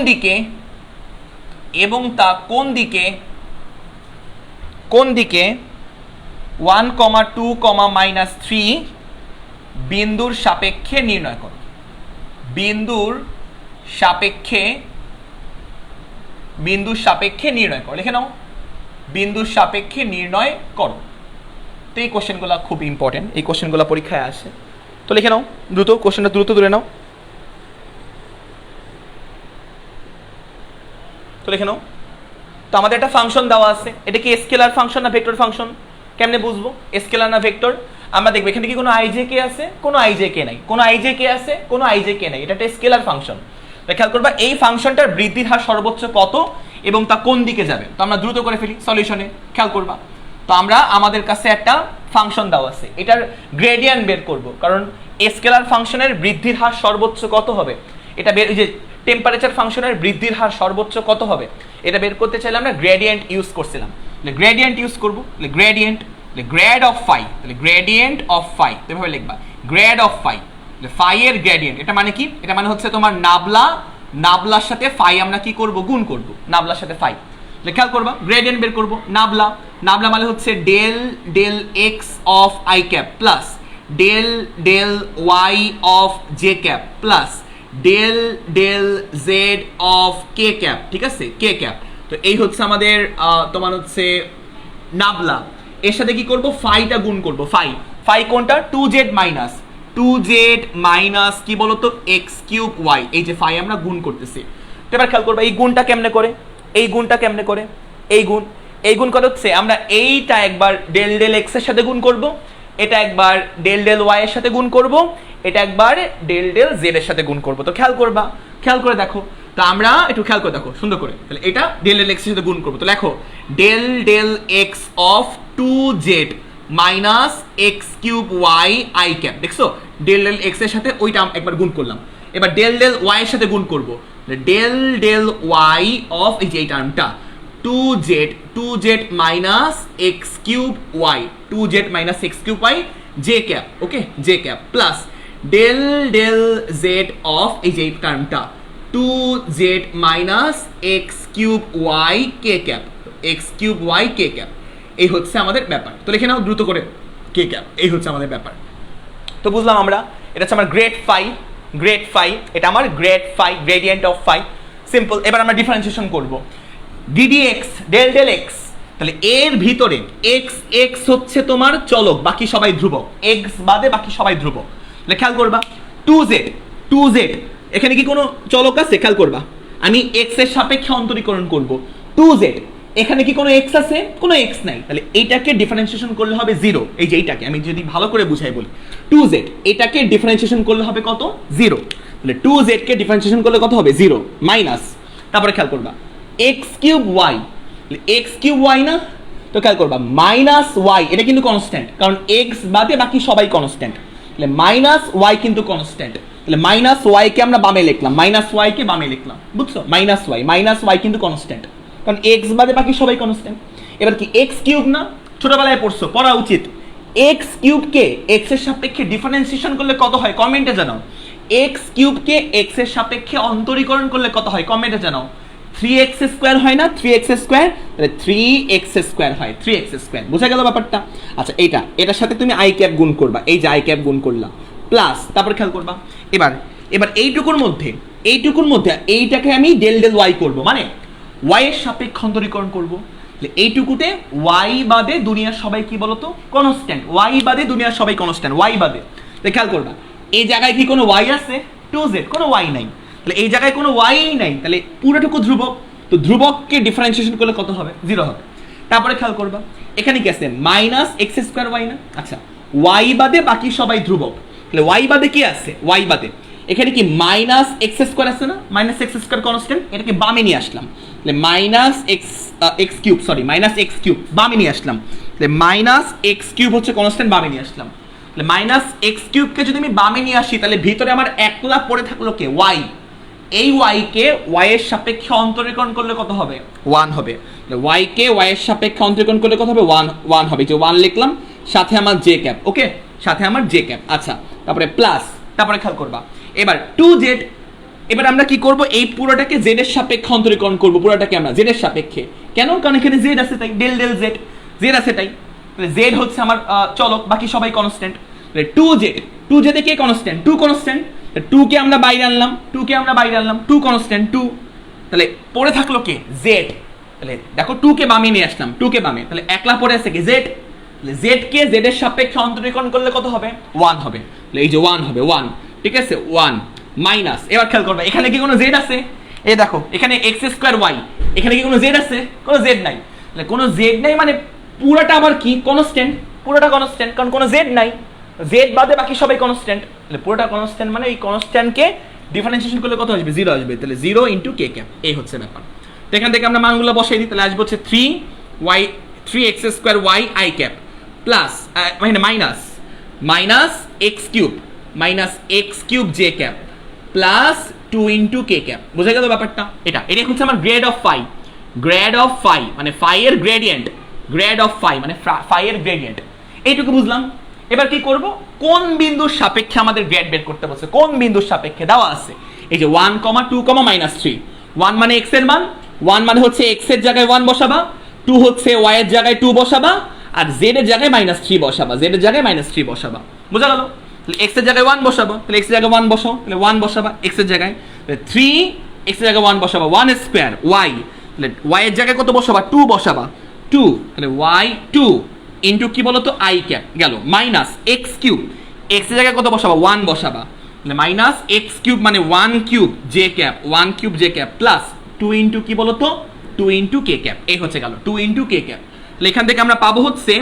S1: দিকে কোন দিকে 1,2,-3 বিন্দুর সাপেক্ষে নির্ণয় করো। বিন্দুর সাপেক্ষে নির্ণয় করো, লিখে নাও বিন্দুর সাপেক্ষে নির্ণয় করো। তো এই কোশ্চেনগুলো খুব ইম্পর্টেন্ট, এই কোশ্চেনগুলো পরীক্ষায় আসে। তো লিখে নাও দ্রুত, কোশ্চেনটা দ্রুত তুলে নাও। তো লিখে নাও। তো আমাদের একটা ফাংশন দেওয়া আছে, এটা কি স্কেলার ফাংশন না ভেক্টর ফাংশন? কেমনে বুঝবো স্কেলার না ভেক্টর? আমরা দেখবো এখানে কি কোনো আইজেকে আছে, কোনো আইজেকে নাই, কোনো আইজেকে আছে, কোনো আইজেকে নাই, এটা একটা স্কেলার ফাংশন। তো খেয়াল করবা এই ফাংশনটার বৃদ্ধির হার সর্বোচ্চ কত এবং তা কোন দিকে যাবে। তো আমরা দ্রুত করে ফেলি সলিউশনে, খেয়াল করবা। তো আমরা আমাদের কাছে একটা ফাংশন দেওয়া আছে, এটার গ্রেডিয়েন্ট বের করব, কারণ স্কেলার ফাংশনের বৃদ্ধির হার সর্বোচ্চ কত হবে এটা বের, যে টেম্পারেচার ফাংশনের বৃদ্ধির হার সর্বোচ্চ কত হবে এটা বের করতে চাইলে আমরা গ্রেডিয়েন্ট ইউজ করছিলাম। গ্রেডিয়েন্ট ইউজ করবো, গ্রেডিয়েন্ট গ্রেড অফ ফাই, তাহলে গ্রেডিয়েন্ট অফ ফাই এভাবে লিখবা, গ্রেড অফ ফাই, ফাই এর গ্রেডিয়েন্ট। এটা মানে কি? এটা মানে হচ্ছে তোমার নাবলার সাথে ফাই আমরা কি করব, গুণ করব, নাবলার সাথে ফাই। খেয়াল করবা গ্রেডিয়েন্ট বের করব, নাবলা মানে হচ্ছে del x of i cap plus del y of j cap plus del z of k cap, ঠিক আছে, কে ক্যাপ। তো এই হচ্ছে আমাদের তোমার হচ্ছে নাবলা। এর সাথে কি করব, ফাইটা গুণ করব, ফাই কোনটা, 2z মাইনাস কি বলতো এক্স কিউব ওয়াই, এই যে ফাই আমরা গুণ করতেছি। তো এবার খেয়াল করবা এই গুণটা কেমনে করে, এই গুণ করা হচ্ছে আমরা এইটা একবার ডেল এক্স এর সাথে গুণ করব, এটা একবার ডেল ওয়াই এর সাথে গুণ করব, এটা একবার ডেল জেড এর সাথে গুণ করব। তো খেয়াল করে দেখো, তো আমরা একটু খেয়াল করে দেখো সুন্দর করে, তাহলে এটা ডেল এক্স এর সাথে গুণ করব। তো লেখো del x of 2z minus x cube y i cap, দেখছো ডেল এক্স এর সাথে ওইটা একবার গুণ করলাম, এবার ডেল ওয়াই এর সাথে গুণ করব, ডেল ওয়াই অফ এই যে এই টার্মটা 2z minus x cube y, 2z minus x cube y j cap, okay j cap plus del z of এই যে এই টার্মটা 2z minus x cube y k cap, x cube y k cap. এই হচ্ছে আমাদের ব্যাপার। তো লিখে নাও দ্রুত করে কে ক্যাপ, এই হচ্ছে আমাদের ব্যাপার। তো বুঝলাম আমরা, এটা হচ্ছে আমার গ্রেড ফাই, এটা আমার grad phi, gradient of phi, simple. এবার আমরা ডিফারেন্সিয়েশন করব, ডিডিএক্স ডেল এক্স, তাহলে এর ভিতরে এক্স হচ্ছে তোমার চলক, বাকি সবাই ধ্রুবক, এক্স বাদে বাকি সবাই ধ্রুবক। তাহলে খেয়াল করবা 2z এখানে কি কোনো চলক আছে, খেয়াল করবা আমি এক্স এর সাপেক্ষে অন্তরীকরণ করব, 2z এখানে কি কোনো এক্স আছে, কোনো এক্স নাই, তাহলে এইটাকে ডিফারেন্সিয়েশন করলে হবে 0। এই যে এইটাকে আমি যদি ভালো করে বুঝাই বলি, 2z এটাকে ডিফারেন্সিয়েশন করলে হবে কত, 0। তাহলে 2z কে ডিফারেন্সিয়েশন করলে কত হবে, 0 মাইনাস, তারপরে খেয়াল করবা এক্স কিউব ওয়াই না, তো খেয়াল করবা মাইনাস ওয়াই, এটা কিন্তু কনস্ট্যান্ট, কারণ এক্স বাদে বাকি সবাই কনস্ট্যান্ট, তাহলে মাইনাস ওয়াই কিন্তু কনস্ট্যান্ট, তাহলে মাইনাস ওয়াই কে আমরা বামে লিখলাম, বুঝছো, মাইনাস ওয়াই কিন্তু কনস্ট্যান্ট, কারণ এক্স বাদে বাকি সবাই কনস্ট্যান্ট। এবার কি এক্স কিউব না, ছোটবেলায় পড়ছো, পড়া উচিত, এক্স কিউবকে এক্স এর সাপেক্ষে ডিফারেন্সিয়েশন করলে কত হয় কমেন্টে জানাও, এক্স কিউবকে এক্স এর সাপেক্ষে অন্তরীকরণ করলে কত হয় কমেন্টে জানাও। 3x স্কয়ার হয় না, 3x স্কয়ার, তাহলে 3x স্কয়ার হয়, 3x স্কয়ার, বোঝা গেল ব্যাপারটা। আচ্ছা এটার সাথে তুমি আই ক্যাপ গুণ করবা, এই যে আই ক্যাপ গুণ করলা প্লাস, তারপর খেয়াল করবা এবার এইটুকুর মধ্যে এইটাকে আমি ডেল ওয়াই করব, মানে ওয়াই এর সাপেক্ষে অন্তরীকরণ করব। এইটুকুতে ওয়াই বাদে দুনিয়ার সবাই কি বলতো কনস্ট্যান্ট, ওয়াই বাদে দুনিয়ার সবাই কনস্ট্যান্ট, ওয়াই বাদে। খেয়াল করবা এই জায়গায় কি কোনো ওয়াই আছে, 2z কোনো ওয়াই নাই, তাহলে এই জায়গায় কোনো ওয়াই নাই, তাহলে পুরোটুকু ধ্রুবক, তো ধ্রুবককে ডিফারেন্সিয়েশন করলে কত হবে, 0 হবে। তারপরে খেয়াল করবা এখানে কি আছে, মাইনাস এক্স স্কোয়ার ওয়াই না, আচ্ছা ওয়াই বাদে বাকি সবাই ধ্রুবক, তাহলে ওয়াই বাদে কি আছে, ওয়াই বাদে এখানে কি মাইনাস এক্স স্কোয়ার আছে না, মাইনাস এক্স স্কোয়ার কনস্ট্যান্ট, এটাকে বামে নিয়ে আসলাম, তাহলে মাইনাস এক্স কিউব বামে নিয়ে আসলাম, তাহলে মাইনাস এক্স কিউব হচ্ছে কনস্ট্যান্ট, বামে নিয়ে আসলাম, তাহলে মাইনাস এক্স কিউবকে যদি আমি বামে নিয়ে আসি, তাহলে ভিতরে আমার একলা পড়ে থাকলো কে, ওয়াই, এই ওয়াই কে ওয়াই এর সাপেক্ষে অন্তরীকরণ করলে কত হবে, 1 হবে, ওয়াই কে ওয়াই এর সাপেক্ষে অন্তরীকরণ করলে কত হবে, 1 হবে, যে 1 লিখলাম, সাথে আমার জে ক্যাপ, ওকে সাথে আমার জে ক্যাপ। আচ্ছা তারপরে প্লাস, তারপরে খেয়াল করবা এবার 2z, এবার আমরা কি করব, এই পুরোটাকে জেড এর সাপেক্ষে অন্তরীকরণ করব, পুরোটাকে আমরা জেড এর সাপেক্ষে, কেন, কারণ এখানে জেড আছে, তাই ডেল জেড, জেড আছে তাই, তাহলে জেড হচ্ছে আমার চলক, বাকি সবাই কনস্ট্যান্ট। তাহলে 2z এ কে কনস্ট্যান্ট? 2 কনস্ট্যান্ট। 2 কে আমরা বাইরে আনলাম, 2 কনস্ট্যান্ট 2। তাহলে পড়ে থাকলো কে? জেড। তাহলে দেখো 2 কে বামে নিয়ে আসলাম, 2 কে বামে, তাহলে একলা পড়ে আছে কি? জেড। তাহলে জেড কে জেড এর সাপেক্ষে অন্তরীকরণ করলে কত হবে? 1 হবে। তাহলে এই যে 1 হবে, 1, ঠিক আছে, 1 মাইনাস, এবার খেয়াল করবে এখানে কি কোনো জেড আছে? এই দেখো এখানে x²y, এখানে কি কোনো জেড আছে? কোনো জেড নাই। তাহলে কোনো জেড নাই মানে পুরোটা আবার কি? কনস্ট্যান্ট, পুরোটা কনস্ট্যান্ট, কারণ কোনো জেড নাই, জেড বাদে বাকি সবাই কনস্ট্যান্ট। তাহলে পুরোটা কনস্ট্যান্ট মানে এই কনস্ট্যান্টকে ডিফারেন্সিয়েশন করলে কত আসবে? 0 আসবে। তাহলে 0 × k ক্যাপ, এই হচ্ছে ব্যাপার। তো এখান থেকে আমরা মানগুলো বসাই দিই, তাহলে আসবে হচ্ছে 3x² y ক্যাপ প্লাস মানে minus x³ j cap plus 2 × k cap. বোঝা গেল ব্যাপারটা? এটা হচ্ছে আমার grad of phi. Grad of phi মানে ফাই এর গ্রেডিয়েন্ট, গ্রেড অফ ফাই মানে ফাই এর গ্রেডিয়েন্ট, এইটুকু বুঝলাম। এবার কি করব? কোন বিন্দুর সাপেক্ষে আমাদের গ্রেড বের করতে বলছে? কোন বিন্দুর সাপেক্ষে দেওয়া আছে? এই যে 1, 2, -3। 1 মানে x এর মান, 1 মানে হচ্ছে x এর জায়গায় 1 বসাবা, 2 হচ্ছে y এর জায়গায় 2 বসাবা, আর z এর জায়গায় -3 বসাবা, z এর জায়গায় -3 বসাবা। বোঝা গেল? তাহলে x এর জায়গায় 1 বসাবো, তাহলে x এর জায়গায় 1 বসাও, তাহলে 1 বসাবা x এর জায়গায়, 3 x এর জায়গায় 1 বসাবা, 1² y, তাহলে y এর জায়গায় কত বসাবা? 2 বসাবা, 2, তাহলে y2 ইনটু কি বলতো? i ক্যাপ গেল, মাইনাস x³ x এর জায়গায় কত বসাবা? 1 বসাবা, তাহলে মাইনাস x³ মানে 1³ j cap, 1³ j cap plus 2 into কি বলতো? 2 × k ক্যাপ। এই হচ্ছে গেল 2 × k ক্যাপ। তাহলে এখান থেকে আমরা পাবো হচ্ছে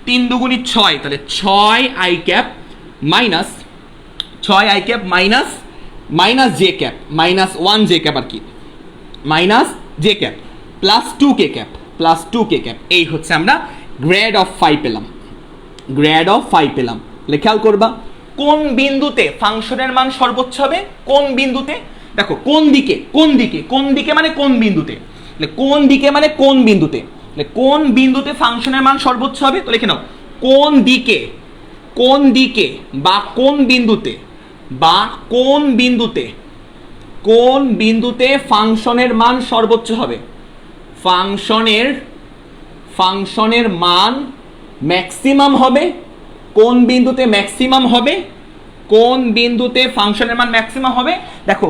S1: 3 × 2 = 6, তাহলে 6i cap minus 6i cap minus j cap, -1 j cap আর কি, minus j cap plus 2k cap, plus 2k cap. এই হচ্ছে আমরা গ্রেড অফ ফাই পেলাম, গ্রেড অফ ফাই পেলাম। তাহলে খেয়াল করবা কোন বিন্দুতে ফাংশনের মান সর্বোচ্চ হবে? কোন বিন্দুতে? দেখো কোন দিকে, কোন দিকে, কোন দিকে মানে কোন বিন্দুতে, কোন দিকে মানে কোন বিন্দুতে, কোন বিন্দুতে ফাংশনের মান সর্বোচ্চ হবে? তো লিখে নাও কোন দিকে, কোন দিকে বা কোন বিন্দুতে, বা কোন বিন্দুতে, কোন বিন্দুতে ফাংশনের মান সর্বোচ্চ হবে? ফাংশনের মান ম্যাক্সিমাম হবে। কোন বিন্দুতে ম্যাক্সিমাম হবে? কোন বিন্দুতে ফাংশনের মান ম্যাক্সিমাম হবে? দেখো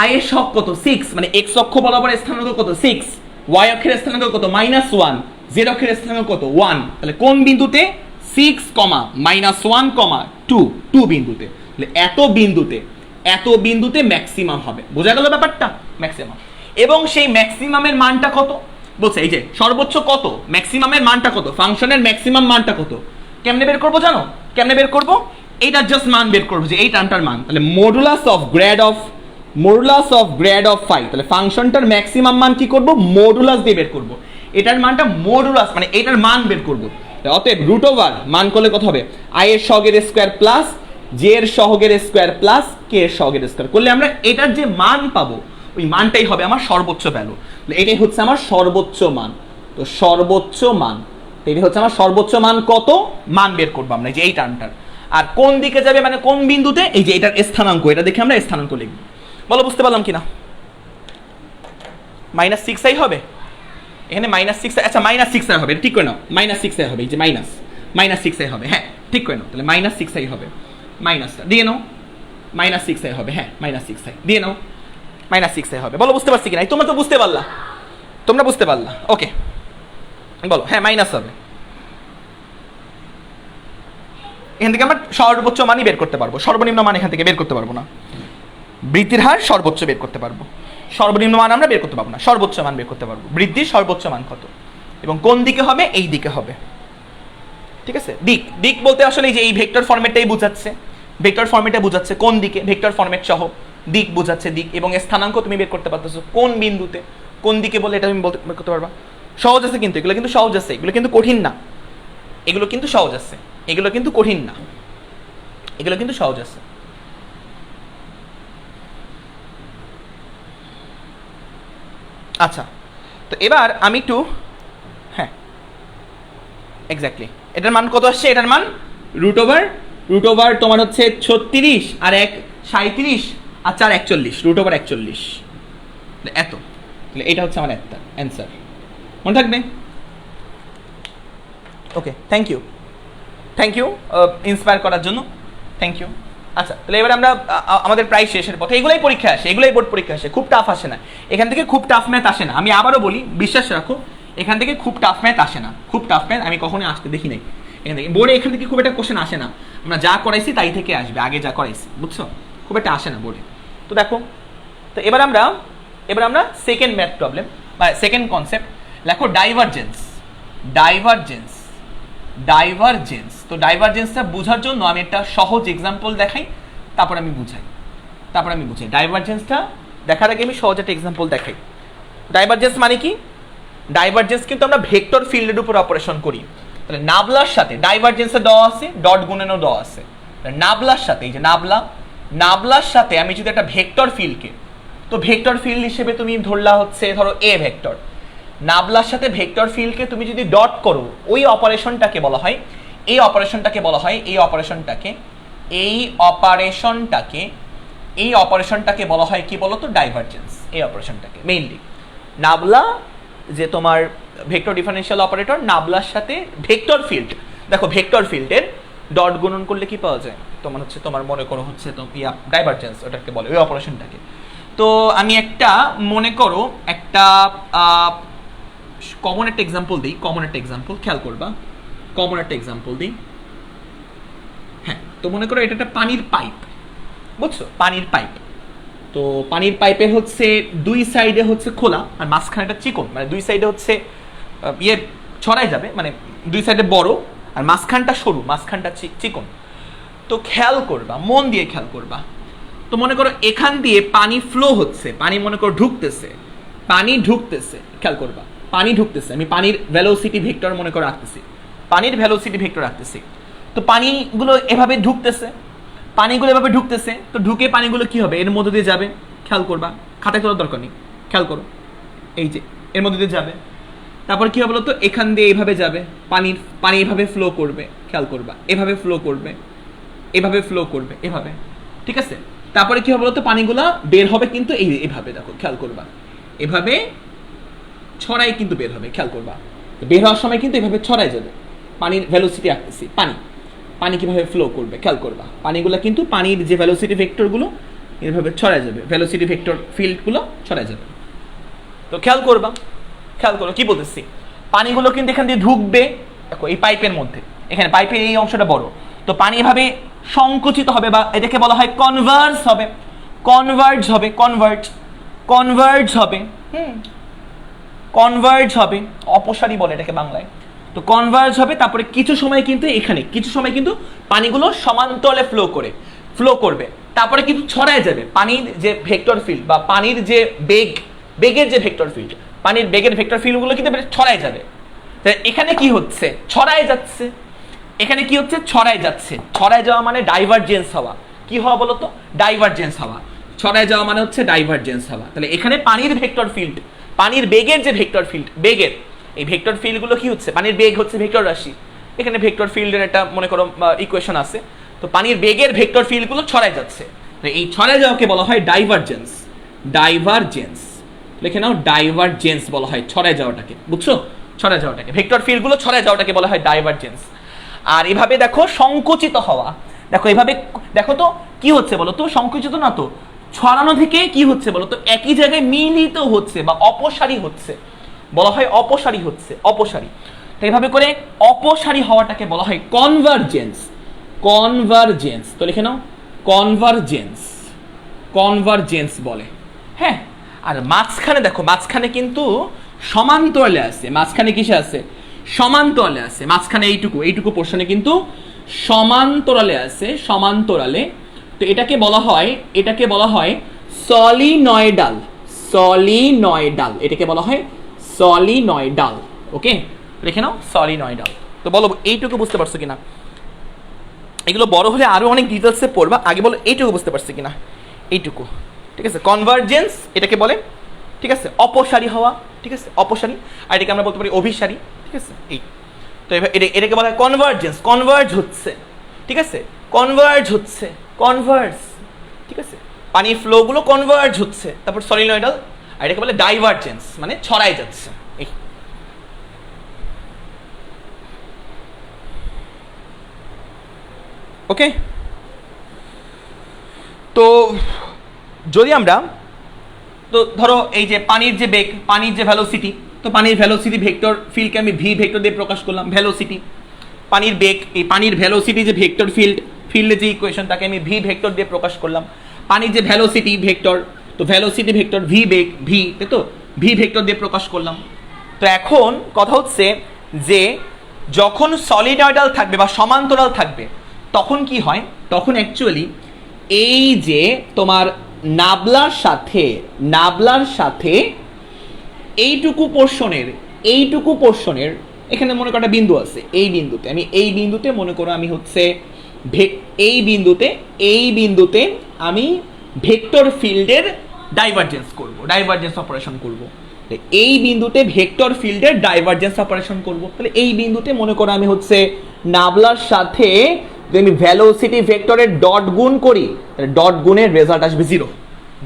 S1: i এর সহগ কত? 6, মানে x অক্ষ বরাবর স্থানাঙ্ক কত? 6, y অক্ষের স্থানাঙ্ক কত? -1, z অক্ষের স্থানাঙ্ক কত? 1। তাহলে কোন বিন্দুতে? 6, -1, 2 বিন্দুতে। তাহলে এত বিন্দুতে ম্যাক্সিমাম হবে। বোঝা গেল ব্যাপারটা? ম্যাক্সিমাম। এবং সেই ম্যাক্সিমামের মানটা কত বলছে? এই যে সর্বোচ্চ কত, ম্যাক্সিমামের মানটা কত, ফাংশনের ম্যাক্সিমাম মানটা কত? কেমনে বের করবো জানো? কেমনে বের করবো? এইটার জাস্ট মান বের করবো, যে এই টার্মটার মান। তাহলে modulus of grad of phi, তাহলে ফাংশনটার ম্যাক্সিমাম মান কি করব? মডুলাস দিয়ে বের করব। এটার মানটা মডুলাস মানে এটার মান বের করব। অতএব রুট ওভার মান করলে কত হবে? i এর সহগের স্কয়ার প্লাস j এর সহগের স্কয়ার প্লাস k এর সহগের স্কয়ার করলে আমরা এটার যে মান পাবো ওই মানটাই হবে আমার সর্বোচ্চ ভ্যালু। এটাই হচ্ছে আমার সর্বোচ্চ মান। তো সর্বোচ্চ মান, এটাই হচ্ছে আমার সর্বোচ্চ মান কত? মান বের করবো আমরা যে এই টার্মটার। আর কোন দিকে যাবে মানে কোন বিন্দুতে? এই যে এটার স্থানাঙ্ক, এটা দেখে আমরা স্থানাঙ্ক লিখব। বলো বুঝতে পারলাম কিনা? -6i হবে এখানে, -6i, আচ্ছা -6i হবে, এটা ঠিক করে নাও, -6i হবে, এই যে -6i হবে, হ্যাঁ ঠিক করে নাও। তাহলে -6i হবে, মাইনাসটা দিয়ে নাও, -6i হবে, হ্যাঁ -6i দিয়ে নাও, -6i হবে। বলো বুঝতে পারছি কিনা? তোমরা তো বুঝতে পারলা, তোমরা বুঝতে পারলা, ওকে বলো হ্যাঁ মাইনাস হবে। এখান থেকে আমরা সর্বোচ্চ মানই বের করতে পারবো, সর্বনিম্ন মান এখান থেকে বের করতে পারবো না। বৃদ্ধির হার সর্বোচ্চ বের করতে পারবো, সর্বনিম্ন মান আমরা বের করতে পারবো না, সর্বোচ্চ মান বের করতে পারবো। বৃদ্ধির সর্বোচ্চ মান কত এবং কোন দিকে হবে? এই দিকে হবে, ঠিক আছে। দিক বলতে আসলে এই যে এই ভেক্টর ফরম্যাটটাই বোঝাচ্ছে, ভেক্টর ফরম্যাটে বোঝাচ্ছে কোন দিকে, ভেক্টর ফরম্যাট সহ দিক বোঝাচ্ছে, দিক এবং স্থানাঙ্ক তুমি বের করতে পারতেছো কোন বিন্দুতে কোন দিকে বলে এটা তুমি বের করতে পারবা। সহজ আছে কিন্তু, এগুলো কিন্তু সহজ আছে, এগুলো কিন্তু কঠিন না, এগুলো কিন্তু সহজ আছে, এগুলো কিন্তু কঠিন না, এগুলো কিন্তু সহজ আছে। আচ্ছা তো এবার আমি একটু, হ্যাঁ এক্স্যাক্টলি এটার মান কত আসছে? এটার মান রুট ওভার তোমার হচ্ছে 36 আর 1 37 আর 4 41, রুট ওভার 41 এত। তাহলে এটা হচ্ছে আমার অ্যান্সার, মনে থাকবে। ওকে, থ্যাংক ইউ ইন্সপায়ার করার জন্য, থ্যাংক ইউ। আচ্ছা, তাহলে এবার আমরা আমাদের প্রায় শেষের পথে। এগুলোই পরীক্ষা আসে, এগুলোই বোর্ড পরীক্ষা আসে, খুব টাফ আসে না এখান থেকে, খুব টাফ ম্যাথ আসে না। আমি আবারও বলি, বিশ্বাস রাখো, এখান থেকে খুব টাফ ম্যাথ আসে না, খুব টাফ ম্যাথ আমি কখনোই আসতে দেখি নাই এখান থেকে। বোর্ডে এখান থেকে খুব একটা কোশ্চেন আসে না, আমরা যা করাইছি তাই থেকে আসবে, আগে যা করাইছি, বুঝছো, খুব একটা আসে না বোর্ডে। তো দেখো, তো এবার আমরা সেকেন্ড ম্যাথ প্রবলেম বা সেকেন্ড কনসেপ্ট লেখো, ডাইভারজেন্স। তো ডাইভারজেন্সটা বোঝার জন্য আমি একটা সহজ এক্সাম্পল দেখাই, তারপর আমি বুঝাই। ডাইভারজেন্সটা দেখার আগে আমি সহজ একটা এক্সাম্পল দেখাই। ডাইভারজেন্স মানে কি? ডাইভারজেন্স কিন্তু আমরা ভেক্টর ফিল্ডের উপর অপারেশন করি। তাহলে নাবলার সাথে ডাইভারজেন্সে দেওয়া আছে, ডট গুণেনও দেওয়া আছে। নাবলার সাথে, এই যে নাবলার সাথে আমি যদি একটা ভেক্টর ফিল্ডকে, তো ভেক্টর ফিল্ড হিসেবে তুমি ধরলা হচ্ছে ধরো এ ভেক্টর, নাবলার সাথে ভেক্টর ফিল্ডকে তুমি যদি ডট করো, ওই অপারেশনটাকে বলা হয় কি বলতো? ডাইভারজেন্স। এই অপারেশনটাকে মেইনলি নাবলা, যে তোমার ভেক্টর ডিফারেনশিয়াল অপারেটর, নাবলার সাথে ভেক্টর ফিল্ড, দেখো ভেক্টর ফিল্ডের ডট গুণন করলে কি পাওয়া যায়? তোমার মনে করো হচ্ছে ডাইভারজেন্স, ওটাকে বলে ওই অপারেশনটাকে। তো আমি একটা মনে করো একটা কমন একটা এক্সাম্পল দিই, খেয়াল করবা, কমন একটা এক্সাম্পল দিই। হ্যাঁ, তো মনে করো এটা একটা পানির পাইপ, বুঝছো, পানির পাইপ। তো পানির পাইপের হচ্ছে দুই সাইডে হচ্ছে খোলা, আর মাঝখানে একটা চিকন, মানে দুই সাইডে হচ্ছে ছড়াই যাবে, মানে দুই সাইডে বড় আর মাঝখানটা সরু, মাঝখানটা চিকন। তো খেয়াল করবা, মন দিয়ে খেয়াল করবা। তো মনে করো এখান দিয়ে পানি ফ্লো হচ্ছে, পানি মনে করো ঢুকতেছে, খেয়াল করবা, পানি ঢুকতেছে। আমি পানির ভেলোসিটি ভেক্টর মনে করে রাখতেছি, তো পানিগুলো এভাবে ঢুকতেছে, তো ঢুকে পানিগুলো কি হবে? এর মধ্যে দিয়ে যাবে, খেয়াল করবা, খাতায় তোলার দরকার নেই, খেয়াল করো, এই যে এর মধ্যে দিয়ে যাবে। তারপর কি হবে বলতো? এখান দিয়ে এইভাবে যাবে, পানি এভাবে ফ্লো করবে, খেয়াল করবা, এভাবে ফ্লো করবে, এভাবে, ঠিক আছে? তারপরে কি হবে বলতো? পানিগুলা বের হবে কিন্তু এইভাবে, দেখো খেয়াল করবা, এভাবে ছড়াই কিন্তু বের হবে, খেয়াল করবা, বের হওয়ার সময় কিন্তু এভাবে ছড়াই যাবে। পানির ভেলোসিটি আঁকতেছি, পানি কিভাবে ফ্লো করবে, খেয়াল করবা, পানিগুলো কিন্তু পানির যে ভেলোসিটি ভেক্টরগুলো এভাবে ছড়াই যাবে, ভেলোসিটি ভেক্টর ফিল্ডগুলো ছড়াই যাবে। তো খেয়াল করো কি বলতেছি, পানিগুলো কিন্তু এখান দিয়ে ঢুকবে, দেখো এই পাইপের মধ্যে, এখানে পাইপের এই অংশটা বড়, তো পানি এভাবে সংকুচিত হবে, বা এটাকে বলা হয় কনভার্জ হবে, অপসারী বলে এটাকে বাংলায়। তো কনভার্জ হবে, তারপরে কিছু সময় কিন্তু পানিগুলো সমান্তরালে ফ্লো করবে, তারপরে কিন্তু ছড়ায় যাবে। পানির যে ভেক্টর ফিল্ড বা পানির যে বেগের যে ভেক্টর ফিল্ড, পানির বেগের ভেক্টর ফিল্ডগুলো কিন্তু ছড়ায় যাবে। এখানে কি হচ্ছে? ছড়ায় যাচ্ছে, ছড়ায় যাওয়া মানে ডাইভারজেন্স হওয়া। কি হওয়া বলো তো? ডাইভারজেন্স হওয়া। ছড়ায় যাওয়া মানে হচ্ছে ডাইভারজেন্স হওয়া। তাহলে এখানে পানির ভেক্টর ফিল্ড, পানির বেগের যে ভেক্টর ফিল্ড, এই ভেক্টর ফিল্ডগুলো কি হচ্ছে? পানির বেগ হচ্ছে ভেক্টর রাশি, এখানে ভেক্টর ফিল্ডের একটা মনে করো ইকুয়েশন আছে। তো পানির বেগের ভেক্টর ফিল্ডগুলো ছড়ায় যাচ্ছে, এই ছড়ায় যাওয়াকে বলা হয় ডাইভারজেন্স। লিখে নাও, ডাইভারজেন্স বলা হয় ছড়ায় যাওয়াটাকে, বুঝছো? ছড়ায় যাওয়াটাকে, ভেক্টর ফিল্ডগুলো ছড়ায় যাওয়াটাকে বলা হয় ডাইভারজেন্স। আর এভাবে দেখো সংকুচিত হওয়া, দেখো এভাবে দেখো তো কি হচ্ছে বলো তো? সংকুচিত না তো, ছড়ানো থেকে কি হচ্ছে বলো তো? একই জায়গায় মিলিত হচ্ছে বা অপসারী হচ্ছে, বলা হয় অপসারী। তো এইভাবে করে অপসারী হওয়াটাকে বলা হয় কনভারজেন্স। তো লিখে নাও, কনভারজেন্স বলে। হ্যাঁ, আর মাঝখানে দেখো, মাঝখানে কিন্তু সমান্তরালে আছে, মাঝখানে কিসে আছে? সমান্তরালে আছে, মাঝখানে এইটুকু পোর্শনে কিন্তু সমান্তরালে আছে, তো এটাকে বলা হয় সলিনয়েডাল, এটাকে বলা হয় সলিনয়েডাল। ওকে, লিখে নাও সলিনয়েডাল। তো বলো এইটুকু বুঝতে পারছো কিনা? এগুলো বড় হলে আরো অনেক ডিটেলসে পড়বা, আগে বলো এইটুকু বুঝতে পারছো কিনা? এইটুকু, ঠিক আছে? কনভারজেন্স এটাকে বলে, ঠিক আছে? অপসারী হওয়া, ঠিক আছে? অপসারী। আর এটাকে আমরা বলতে পারি অভিসারী, ঠিক আছে? এই তো এটাকে বলা হয় কনভারজেন্স, কনভার্জ হচ্ছে, ঠিক আছে? কনভার্জ, ঠিক আছে? পানির ফ্লোগুলো কনভার্জ হচ্ছে, তারপর সলিনয়েডাল। আর এটাকে বলে ডাইভারজেন্স, মানে ছড়ায় যাচ্ছে। এই ওকে, তো যদি আমরা, তো ধরো এই যে পানির যে বেগ, পানির যে ভ্যালোসিটি, তো পানির ভ্যালোসিটি ভেক্টর ফিল্ডকে আমি ভি ভেক্টর দিয়ে প্রকাশ করলাম। ভ্যালোসিটি, পানির বেগ, এই পানির ভ্যালোসিটি যে ভেক্টর ফিল্ডের যে ইকুয়েশন তাকে আমি ভি ভেক্টর দিয়ে প্রকাশ করলাম। পানির যে ভ্যালোসিটি ভেক্টর, তো ভ্যালোসিটি ভেক্টর ভি বেগ ভি, তাই তো, ভি ভেক্টর দিয়ে প্রকাশ করলাম। তো এখন কথা হচ্ছে যে যখন সলিনয়েডাল থাকবে বা সমান্তরাল থাকবে তখন কি হয়, তখন অ্যাকচুয়ালি এই যে তোমার নাবলার সাথে এইটুকু পোর্শনের এখানে মনে করো একটা বিন্দু আছে, এই বিন্দুতে মনে করো আমি হচ্ছে এই বিন্দুতে আমি ভেক্টর ফিল্ডের ডাইভারজেন্স অপারেশন করব। এই বিন্দুতে ভেক্টর ফিল্ডের ডাইভারজেন্স অপারেশন করব। তাহলে এই বিন্দুতে মনে করো আমি হচ্ছে নাবলার সাথে যদি আমি ভ্যালোসিটি ভেক্টরের ডট গুণ করি, তাহলে ডট গুণের রেজাল্ট আসবে 0।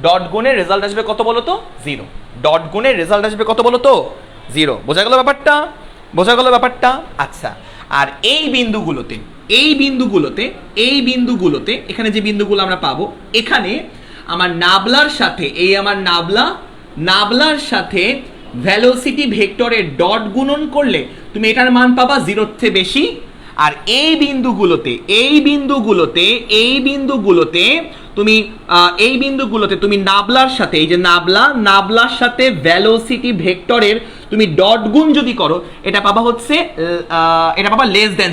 S1: ডট গুণের রেজাল্ট আসবে কত বলো তো? 0। ডট গুণের রেজাল্ট আসবে কত বলো তো? 0। বোঝা গেল ব্যাপারটা? আচ্ছা, আর এই বিন্দুগুলোতে এখানে যে বিন্দুগুলো আমরা পাবো, এখানে আমার নাবলার সাথে ভ্যালোসিটি ভেক্টরের ডট গুণন করলে তুমি এটার মান পাবা 0 থেকে বেশি। আর এই বিন্দুগুলোতে তুমি নাবলার সাথে, এই যে নাবলার সাথে ভ্যালোসিটি ভেক্টরের তুমি ডট গুণ যদি করো, এটা পাবা হচ্ছে লেস দেন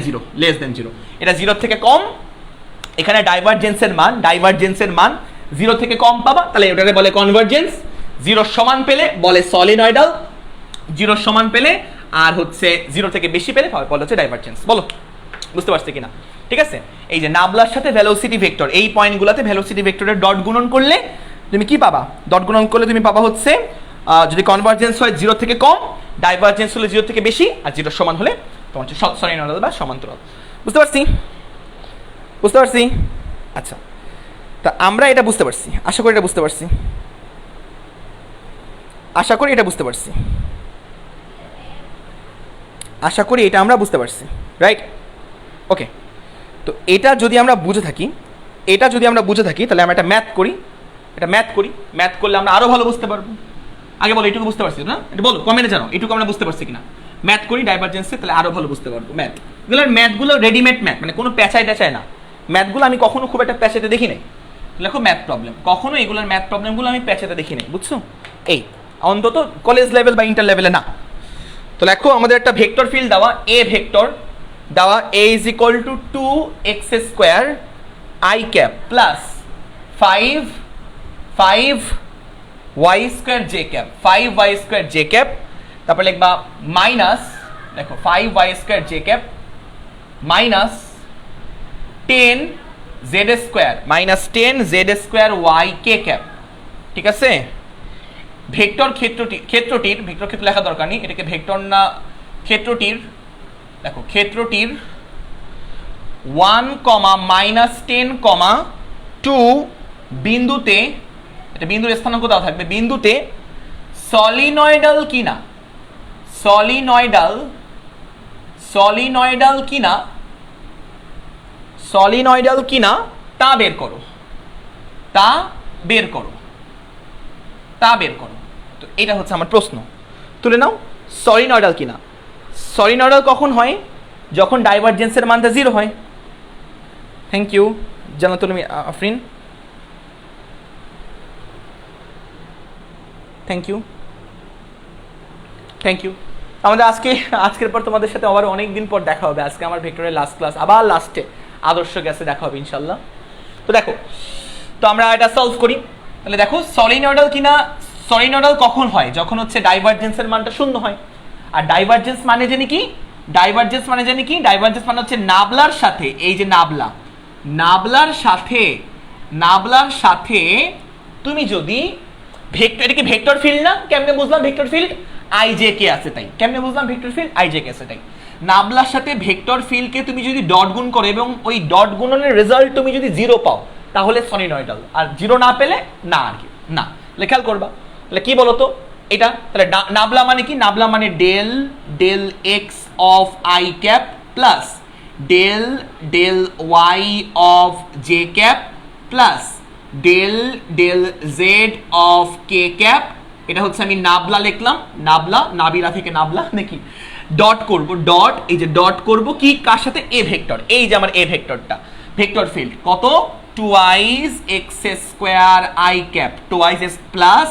S1: 0। এটা 0 থেকে কম। এখানে ডাইভারজেন্সের মান 0 থেকে কম পাবা, তাহলে এটাকে বলে কনভারজেন্স। 0 সমান পেলে বলে সলিনয়েডাল, 0 সমান পেলে আর হচ্ছে 0 থেকে বেশি পেলে বলে হচ্ছে ডাইভারজেন্স। বলো বুঝতে পারছো কিনা? ঠিক আছে, এই যে নাবলার সাথে ভ্যালোসিটি ভেক্টর, এই পয়েন্টগুলোতে ভ্যালোসিটি ভেক্টরের ডট গুণন করলে তুমি কি পাবা? ডট গুণন করলে তুমি পাবা হচ্ছে যদি কনভারজেন্স হয় 0 থেকে কম, ডাইভারজেন্স হলে 0 থেকে বেশি, আর 0 সমান হলে তোমার হচ্ছে সলিনয়েডাল বা সমান্তরাল। বুঝতে পারছি? আচ্ছা, তা আমরা এটা বুঝতে পারছি, আশা করি এটা বুঝতে পারছি। রাইট? ওকে, তো এটা যদি আমরা বুঝে থাকি তাহলে আমরা একটা ম্যাথ করি। ম্যাথ করলে আমরা আরো ভালো বুঝতে পারবো। আগে বলো, এটুকু বুঝতে পারছি না? এটা বলো কমেন্টে জানাও, এটুকু আমরা বুঝতে পারছি কিনা। ম্যাথ করি ডাইভারজেন্সে, তাহলে আরো ভালো বুঝতে পারবো। ম্যাথগুলো রেডিমেড ম্যাথ, মানে কোনো পেঁচাই না। ম্যাথগুলো আমি কখনো খুব একটা পেঁচাতে দেখি নাই। দেখো ম্যাথ প্রবলেম, কখনো এগুলোর ম্যাথ প্রবলেমগুলো আমি পেঁচাতে দেখি নাই, বুঝছো? এই অন্তত কলেজ লেভেল বা ইন্টার লেভেলে না। তো দেখো আমাদের একটা ভেক্টর ফিল্ড দেওয়া, a is equal to 2x square I cap plus 5y square j cap, 5y square j cap, তারপর লিখবা মাইনাস, দেখো 5y square j cap minus 10z square y k cap। ঠিক আছে, ভেক্টর ক্ষেত্রটির লেখা দরকার নেই, এটাকে ভেক্টর না, ক্ষেত্রটির 1, -10, 2 বিন্দুতে, এটা বিন্দুর স্থানাঙ্ক দেওয়া থাকবে, বিন্দুতে সলিনয়েডাল কিনা তা বের করো। তো এটা হচ্ছে আমার প্রশ্ন। তুলে নাও, সলিনয়েডাল কিনা। সলিনয়েডাল কখন হয়? যখন ডাইভারজেন্সের মানটা 0 হয়। Thank you Jannatul Afrin, thank you. আমাদের আজকের পর তোমাদের সাথে আবার অনেক দিন পর দেখা হবে। আজকে আমার ভেক্টরের লাস্ট ক্লাস, আবার লাস্টে আদর্শ গ্যাসে দেখা হবে ইনশাল্লাহ। তো দেখো, তো আমরা এটা সলভ করি। তাহলে দেখো সলিনয়েডাল কিনা, সলিনয়েডাল কখন হয়? যখন হচ্ছে ডাইভারজেন্সের মানটা 0 হয়। আর ডাইভারজেন্স মানে জানি কি? ডাইভারজেন্স মানে হচ্ছে নাবলার সাথে, এই যে নাবলার সাথে তুমি যদি এটা কি ভেক্টর ফিল্ড না? কেমনে বুঝলাম vector field? I J K আছে তাই। কেমনে বুঝলাম vector field? I J K আছে তাই। নাবলার সাথে ভেক্টর ফিল্ডকে তুমি যদি ডট গুণ করো এবং ওই ডট গুণনের রেজাল্ট তুমি যদি 0 পাও, তাহলে সলিনয়েডাল। আর 0 না পেলে না, আর কি না। খেয়াল করবা, তাহলে কি বলতো এটা? তাহলে নাবলা মানে কি? নাবলা মানে del x of i cap plus del del y of j cap plus del del z of k cap, এটা হচ্ছে আমি নাবলা লিখলাম, নাবলা, নাবিলা থেকে নাবলা নাকি, ডট করব, ডট, এই যে ডট করব কি কার সাথে, এ ভেক্টর, এই যে আমার এ ভেক্টরটা, ভেক্টর ফিল্ড কত, twice x square i cap, twice x plus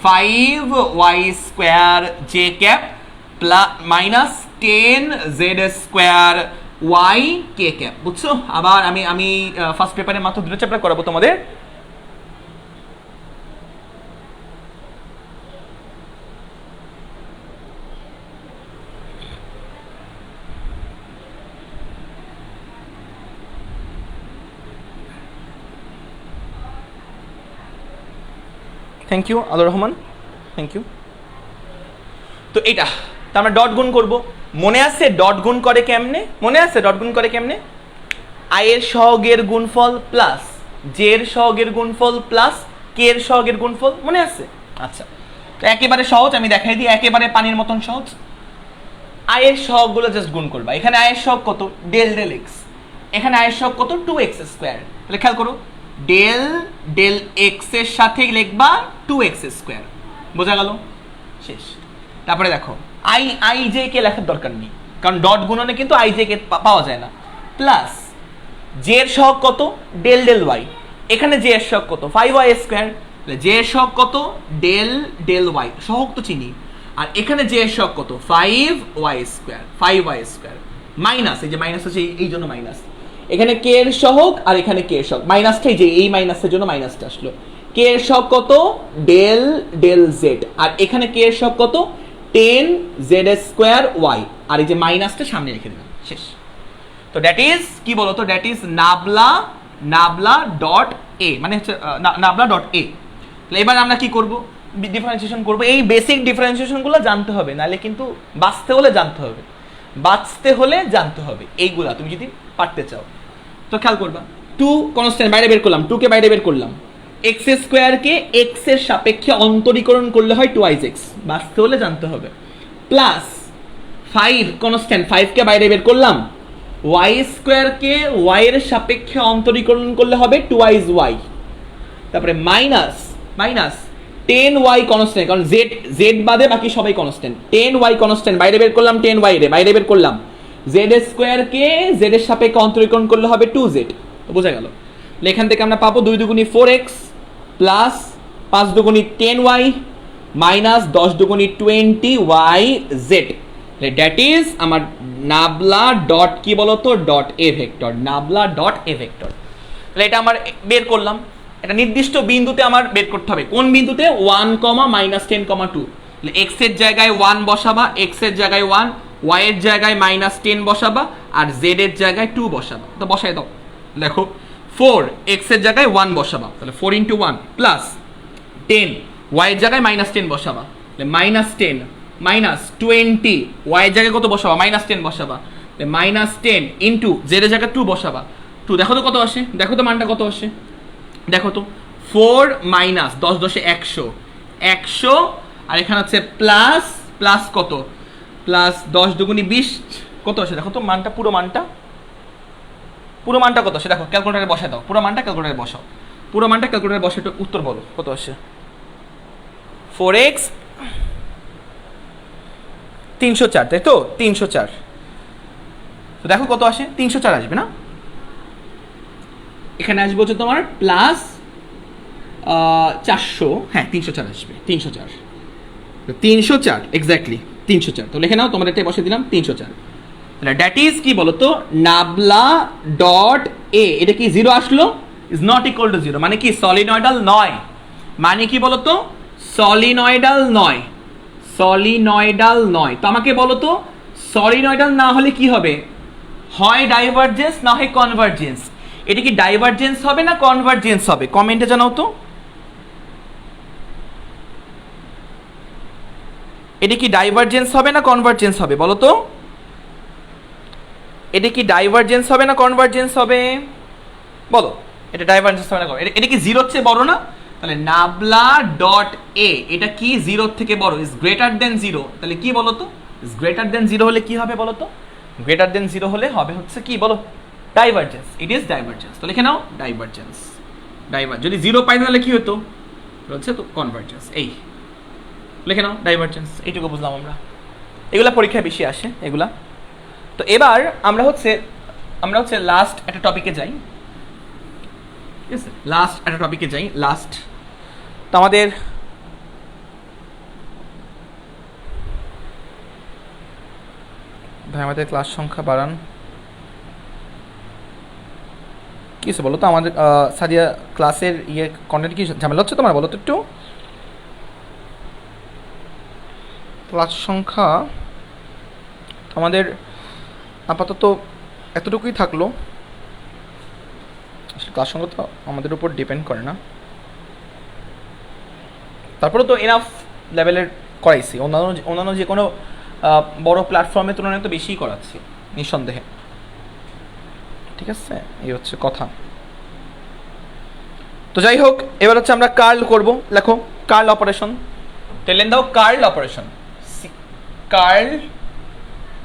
S1: 5y square j cap plus minus 10 z square y k cap. বুঝছো? আবার আমি ফার্স্ট পেপারে মাত্র দুটো চ্যাপ্টার করাবো তোমাদের। থ্যাংক ইউ আলুর রহমান, থ্যাংক ইউ। তো এটা তো আমরা ডট গুণ করব, মনে আছে ডট গুণ করে কেমনে, মনে আছে ডট গুণ করে কেমনে, আই এর সহগের গুণফল প্লাস জে এর সহগের গুণফল প্লাস কে এর সহগের গুণফল, মনে আছে? আচ্ছা, তো একেবারে সহজ, আমি দেখাই দিই, একেবারে পানির মতন সহজ। আই এর সহগগুলো জাস্ট গুণ করবা। এখানে আই এর সহগ কত, ডেল ডেল এক্স, এখানে আই এর সহগ কত, 2x স্কোয়ার। তাহলে খেয়াল করো, ডেল ডেল এক্স এর সাথে লিখবা 2x স্কোয়ার, বোঝা গেল? শেষ। তারপরে দেখো আই আই জে কে লেখার দরকার নেই, কারণ ডট গুণনে কিন্তু আই জে কে পাওয়া যায় না, প্লাস জে এর সহগ কত, ডেল ডেল ওয়াই, এখানে জে এর সহগ কত, 5y স্কোয়ার, জে এর সহগ কত, ডেল ডেল ওয়াই, সহগ তো চিনি, আর এখানে জে এর সহগ কত, 5y square, 5y square minus, এই যে মাইনাস আছে এই জন্য মাইনাস, এখানে কে এর সহগ আর এখানে কে এর সহগ, মাইনাসটাই যে এই মাইনাসের জন্য মাইনাসটা আসলো, কে এর সহগ কত, ডেল ডেল জেড, আর এখানে কে এর সহগ কত, 10 জেড স্কোয়ার ওয়াই, আর এই যে মাইনাসটা সামনে রেখে দিলাম, শেষ। তো দ্যাট ইজ কি বলো তো, দ্যাট ইজ নাবলা, নাবলা ডট এ, মানে হচ্ছে নাবলা ডট এ। এবার আমরা কি করব, ডিফারেন্সিয়েশন করব। এই বেসিক ডিফারেন্সিয়েশনগুলো জানতে হবে, নাহলে কিন্তু বাঁচতে হলে জানতে হবে, বাঁচতে হলে জানতে হবে এইগুলা তুমি যদি পারতে চাও। তো খেয়াল করবা, 2 কনস্ট্যান্ট বাইরে বের করলাম, 2 কে বাইরে বের করলাম, এক্স স্কোয়ারকে এক্স এর সাপেক্ষে অন্তরীকরণ করলে হয় 2x, বাঁচতে হলে জানতে হবে, প্লাস 5 কনস্ট্যান্ট, 5 কে বাইরে বের করলাম, ওয়াই স্কোয়ারকে ওয়াই এর সাপেক্ষে অন্তরীকরণ করলে হবে 2y, তারপরে মাইনাস মাইনাস 10y কনস্ট্যান্ট, কারণ জেড বাদে বাকি সবাই কনস্ট্যান্ট, 10y কনস্ট্যান্ট বাইরে বের করলাম, 10y রে বাইরে বের করলাম, জেড স্কোয়ারকে জেড এর সাপেক্ষে অন্তরীকরণ করলে হবে 2z, বোঝা গেল? এখান থেকে আমরা পাবো 2 দুগুণী 4x প্লাস 5 দুগুণী 10y মাইনাস 10 দুগুণী 20yz, দ্যাট ইজ আমার নাবলা ডট কি বলতো, dot a vector, nabla dot a vector. তাহলে এটা আমার বের করলাম, এটা নির্দিষ্ট বিন্দুতে আমার বের করতে হবে, কোন বিন্দুতে, 1, -10, 2, এক্স এর জায়গায় 1 বসাবা, এক্স এর জায়গায় 1, ওয়াই এর জায়গায় -10 বসাবা, আর জেড এর জায়গায় 2 বসাবা। তো বসাই দাও, দেখো 4 এক্স এর জায়গায় 1 বসাবা, তাহলে 4 × 1 প্লাস 10 ওয়াই এর জায়গায় -10 বসাবা, তাহলে -10 মাইনাস 20 ওয়াই এর জায়গায় কত বসাবা, -10 বসাবা, -10 ইন্টু জেড এর জায়গায় 2 বসাবা, 2 দেখো তো কত আসে, দেখো তো মানটা কত আসে, দেখো তো 4 মাইনাস 10 10 100, 100, আর এখানে হচ্ছে প্লাস প্লাস কত, প্লাস 10 দুগুণী 20, কত আসে দেখো তো মানটা, পুরো মানটা কত আসে দেখো, ক্যালকুলেটারে বসায় দাও, পুরো মানটা ক্যালকুলেটারে বসাও, পুরো মানটা ক্যালকুলেটারে বসে একটু উত্তর বলো কত আসে। 4x 304, তাই তো 304, তো দেখো কত আসে, 304 আসবে না, এখানে আসবে হচ্ছে তোমার প্লাস 400, হ্যাঁ 304 আসবে, 304 এক্স্যাক্টলি 304, তো লিখে নাও, তোমার এটা বসে দিলাম 304। তাহলে দ্যাট ইজ কি বলতো, নাবলা ডট এ, এটা কি 0 আসলো, ইজ নট ইকুয়াল টু 0, মানে কি সলিনয়েডাল নয়, মানে কি বলতো, সলিনয়েডাল নয়, সলিনয়েডাল নয়। তো আমাকে বলতো সলিনয়েডাল না হলে কি হবে, হয় ডাইভারজেন্স না হয় কনভারজেন্স, এটা কি ডাইভারজেন্স হবে না কনভারজেন্স হবে, কমেন্টে জানাও তো, এটা কি ডাইভারজেন্স হবে না কনভারজেন্স হবে, বলো তো, এটা কি ডাইভারজেন্স হবে না কনভারজেন্স হবে, বলো, এটা ডাইভারজেন্স হবে না, এটা কি 0 চেয়ে বড় না, তাহলে নাবলা ডট এ এটা কি 0 থেকে বড়, ইজ গ্রেটার দেন 0, তাহলে কি বলতো, ইজ গ্রেটার দেন 0 হলে কি হবে বলতো, গ্রেটার দেন 0 হলে হবে হচ্ছে কি বলো, ডাইভারজেন্স। It is divergence. তো লিখে নাও ডাইভারজেন্স। যদি 0 পাই তাহলে কি হতো, হচ্ছে তো কনভার্জেন্স। এই লিখে নাও ডাইভারজেন্স। এইটুকু বুঝলাম আমরা, এগুলা পরীক্ষায় বেশি আসে এগুলা। তো এবার আমরা হচ্ছে লাস্ট একটা টপিকে যাই, ঠিক আছে, লাস্ট একটা টপিকে যাই। লাস্ট তো আমাদের ভাই আমাদের ক্লাস সংখ্যা বাড়ান, কি হচ্ছে বলো তো আমাদের সাদিয়া ক্লাসের কন্টেন্ট কি ঝামেলা হচ্ছে তোমার, বলো তো একটু। ক্লাস সংখ্যা আমাদের আপাতত এতটুকুই থাকলো। আসলে ক্লাস সংখ্যা তো আমাদের উপর ডিপেন্ড করে না, তারপরে তো এনাফ লেভেলের করাইছি। অন্যান্য যে কোনো বড় প্ল্যাটফর্মের তুলনায় তো বেশিই করাচ্ছি নিঃসন্দেহে, ঠিক আছে, এই হচ্ছে কথা। তো যাই হোক, এবার হচ্ছে আমরা কার্ল করব। লেখো কার্ল অপারেশন, টেলেন দাও curl operation, curl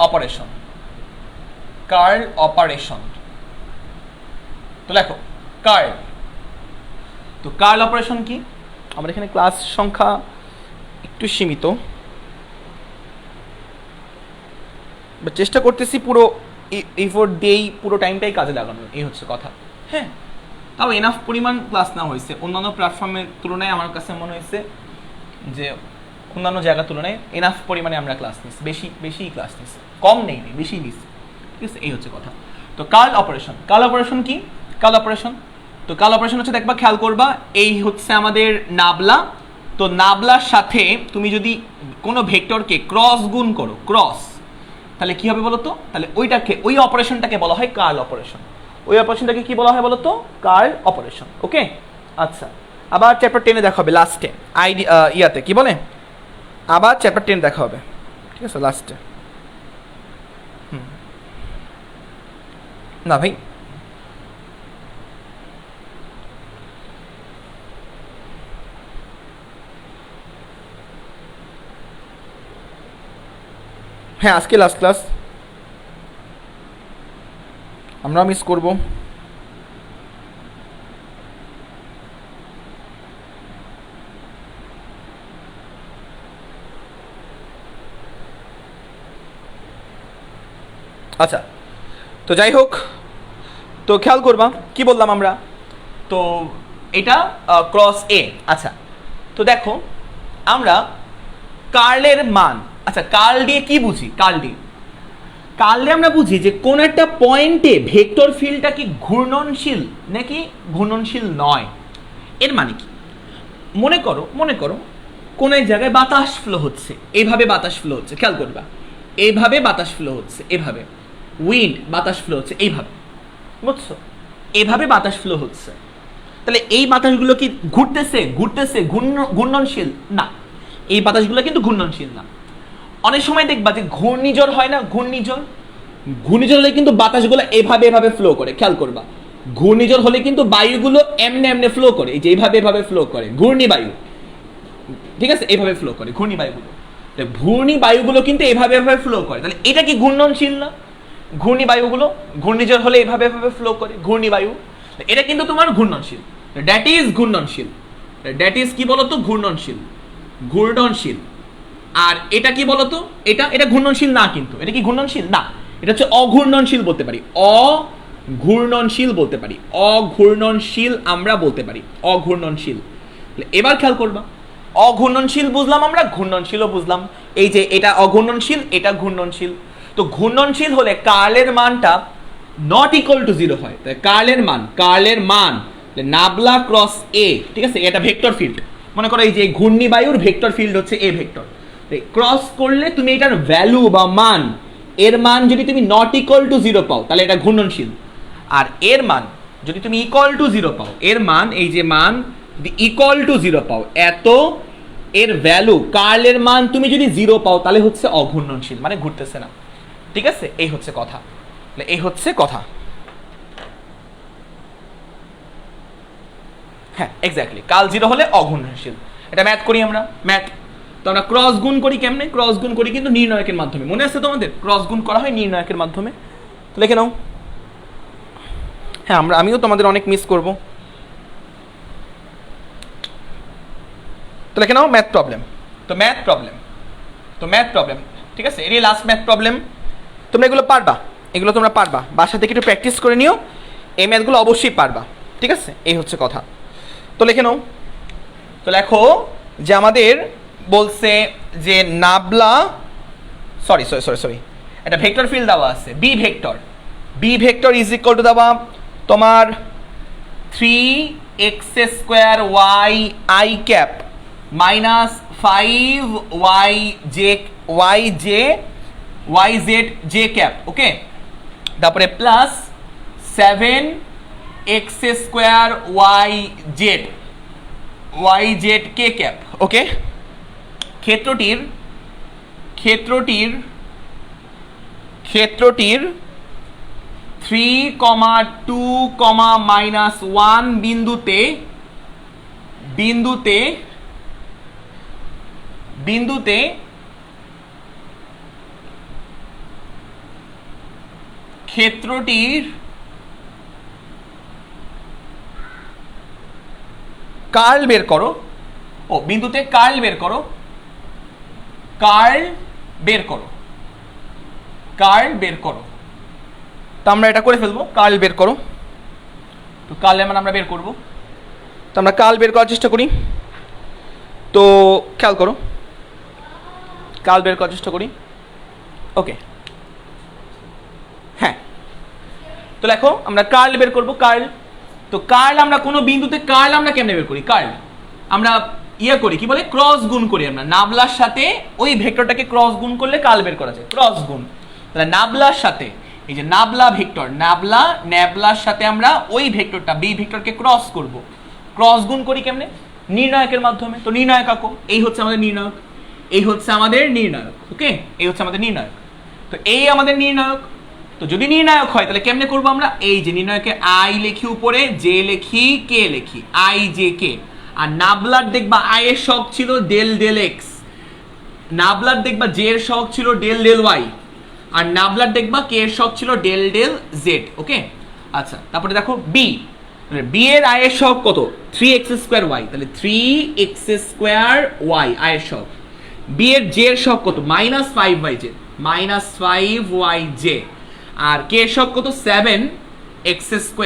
S1: operation, curl operation. তো লেখো কার্ল। তো কার্ল অপারেশন কি, আমাদের এখানে ক্লাস সংখ্যা একটু সীমিত, চেষ্টা করতেছি পুরো এফোর্ট দিয়েই পুরো টাইমটাই কাজে লাগানোর, এই হচ্ছে কথা। হ্যাঁ, তাও এনাফ পরিমাণ ক্লাস না হয়েছে অন্যান্য প্ল্যাটফর্মের তুলনায়। আমার কাছে মনে হয়েছে যে অন্যান্য জায়গার তুলনায় এনাফ পরিমাণে আমরা ক্লাস নিচ্ছি, বেশি ক্লাস নিচ্ছি, কম নেই, বেশি নিচ্ছি, ঠিক আছে, এই হচ্ছে কথা। তো কার্ল অপারেশন, কার্ল অপারেশন কি, কার্ল অপারেশন, তো কার্ল অপারেশন হচ্ছে দেখবা, খেয়াল করবা, এই হচ্ছে আমাদের নাবলা। তো নাবলার সাথে তুমি যদি কোনো ভেক্টরকে ক্রস গুণ করো, ক্রস, তাহলে কি হবে বলো তো, তাহলে ওই অপারেশনটাকে বলা হয় কার্ল অপারেশন। ওই অপারেশনটাকে কি বলা হয় বলো তো, কার্ল অপারেশন। ওকে, আচ্ছা, আবার চ্যাপ্টার 10-এ দেখা হবে লাস্টে, ইয়াতে কি বলে, আবার চ্যাপ্টার 10 দেখা হবে, ঠিক আছে, লাস্টে। না ভাই, হ্যাঁ আজকে লাস্ট ক্লাস, আমরা মিস করব। আচ্ছা, তো যাই হোক, তো খেয়াল করবা কি বললাম আমরা, তো এটা ক্রস এ। আচ্ছা, তো দেখো আমরা কার্লের মান, আচ্ছা কার্ল দিয়ে কি বুঝি, কার্লে আমরা বুঝি যে কোন একটা পয়েন্টে ভেক্টর ফিল্ডটা কি ঘূর্ণনশীল নাকি ঘূর্ণনশীল নয়। এর মানে কি, মনে করো কোন এক জায়গায় বাতাস ফ্লো হচ্ছে, এইভাবে বাতাস ফ্লো হচ্ছে, খেয়াল করবা, এইভাবে বাতাস ফ্লো হচ্ছে, এভাবে উইন্ড বাতাস ফ্লো হচ্ছে, এইভাবে, বুঝছো, এভাবে বাতাস ফ্লো হচ্ছে। তাহলে এই বাতাসগুলো কি ঘুরতেছে ঘূর্ণনশীল না, এই বাতাসগুলো কিন্তু ঘূর্ণনশীল না। অনেক সময় দেখবা যে ঘূর্ণিঝড় হয় না, ঘূর্ণিঝড় হলে কিন্তু বাতাসগুলো এভাবে ফ্লো করে, খেয়াল করবা, ঘূর্ণিঝড় হলে কিন্তু বায়ুগুলো এমনে ফ্লো করে, এই যে এইভাবে ফ্লো করে, ঘূর্ণি বায়ু, ঠিক আছে, এইভাবে ফ্লো করে ঘূর্ণি বায়ুগুলো কিন্তু এভাবে ফ্লো করে। তাহলে এটা কি ঘূর্ণনশীল না, ঘূর্ণি বায়ুগুলো ঘূর্ণিঝড় হলে এভাবে ফ্লো করে, ঘূর্ণি বায়ু, এটা কিন্তু তোমার ঘূর্ণনশীল, দ্যাট ইজ ঘূর্ণনশীল, দ্যাট ইজ কি বলতো, ঘূর্ণনশীল। আর এটা কি বলতো, এটা ঘূর্ণনশীল না, কিন্তু এটা কি ঘূর্ণনশীল না, এটা হচ্ছে অঘূর্ণনশীল বলতে পারি, অঘূর্ণনশীল আমরা বলতে পারি, অঘূর্ণনশীল। এবার খেয়াল করবা, অঘূর্ণনশীল বুঝলাম আমরা, ঘূর্ণনশীলও বুঝলাম। এই যে এটা অঘূর্ণনশীল, এটা ঘূর্ণনশীল। তো ঘূর্ণনশীল হলে কার্লের মানটা নট ইকুয়াল টু 0 হয়। তাই কার্লের মান নাবলা ক্রস এ, ঠিক আছে, এটা ভেক্টর ফিল্ড। মনে করো এই যে ঘূর্ণি বায়ুর ভেক্টর ফিল্ড হচ্ছে এ ভেক্টর, ক্রস করলে তুমি এটার ভ্যালু বা মান, এর মান যদি তুমি নট ইকুয়াল টু 0 পাও তাহলে এটা ঘূর্ণনশীল। আর এর মান যদি তুমি ইকুয়াল টু 0 পাও, এর মান, এই যে মান যদি ইকুয়াল টু 0 পাও, এত এর ভ্যালু কার্লের মান তুমি যদি 0 পাও তাহলে হচ্ছে অঘূর্ণনশীল, মানে ঘুরতেছে না, ঠিক আছে, এই হচ্ছে কথা, এই হচ্ছে কথা। হ্যাঁ এক্স্যাক্টলি, কার্ল 0 হলে অঘূর্ণনশীল। এটা ম্যাথ করি আমরা, ম্যাথ। তো আমরা ক্রস গুণ করি কেমনে? ক্রস গুণ করি কিন্তু নির্ণায়কের মাধ্যমে। মনে আছে তোমাদের? ক্রস গুণ করা হয় নির্ণায়কের মাধ্যমে। তো লিখে নাও। হ্যাঁ, আমিও তোমাদের অনেক মিস করব। তো লিখে নাও ম্যাথ প্রবলেম। তো ম্যাথ প্রবলেম ঠিক আছে, এরই লাস্ট ম্যাথ প্রবলেম। তোমরা এগুলো পারবা, এগুলো তোমরা পারবা, বাসা থেকে একটু প্র্যাকটিস করে নিও, এই ম্যাথগুলো অবশ্যই পারবা। ঠিক আছে, এই হচ্ছে কথা। তো লিখে নাও। তো লেখো যে আমাদের বলছে যে নাবলা সরি একটা ভেক্টর ফিল্ড দেওয়া আছে, B vector is equal to দেওয়া তোমার 3x² y cap minus 5yz cap, okay. তারপরে plus 7x² yz k cap, okay. ক্ষেত্রটির 3,2,-1 বিন্দুতে ক্ষেত্রটির কার্ল বের করো। বিন্দুতে কার্ল বের করো। তো আমরা এটা করে ফেলবো, কার্ল বের করো। তো কার্ল মানে আমরা বের করবো। তো আমরা কার্ল বের করার চেষ্টা করি। তো খেয়াল করো, কার্ল বের করার চেষ্টা করি, ওকে। হ্যাঁ, তো দেখো আমরা কার্ল বের করবো, কার্ল। তো কার্ল আমরা কোনো বিন্দুতে কার্ল আমরা কেমনে বের করি? কার্ল আমরা করি, কি বলে, ক্রস গুণ করি। আমরা নাবলার সাথে ওই ভেক্টরটাকে ক্রস গুণ করলে কার্ল বের করা যায়, ক্রস গুণ। তাহলে নাবলার সাথে এই যে নাবলা ভেক্টর, ন্যাবলার সাথে আমরা ওই ভেক্টরটা বি ভেক্টরকে ক্রস করব। ক্রস গুণ করি কেমনে? নির্ণায়কের মাধ্যমে। তো নির্ণায়ক আঁকো, এই হচ্ছে আমাদের নির্ণায়ক, ওকে। এই হচ্ছে আমাদের নির্ণায়ক। তো এই আমাদের নির্ণায়ক। তো যদি নির্ণায়ক হয় তাহলে কেমনে করবো আমরা? এই যে নির্ণায়কে আই লিখি উপরে, জে লিখি, কে লিখি, আই জে কে। আর নাবলার দেখবা আই এর সহগ ছিল ডেল এক্স, নাবলার দেখবা জে এর সহগ ছিল ডেল ওয়াই, আর নাবলার দেখবা কে এর সহগ ছিল ডেল জেড, ওকে। আচ্ছা, তারপরে দেখো বি এর আই এর সহগ কত? 3x² y, তাহলে 3x² y আই এর সহগ। বি এর জে এর সহগ কত? -5yz, আর কে এর সহগ কত? 7x²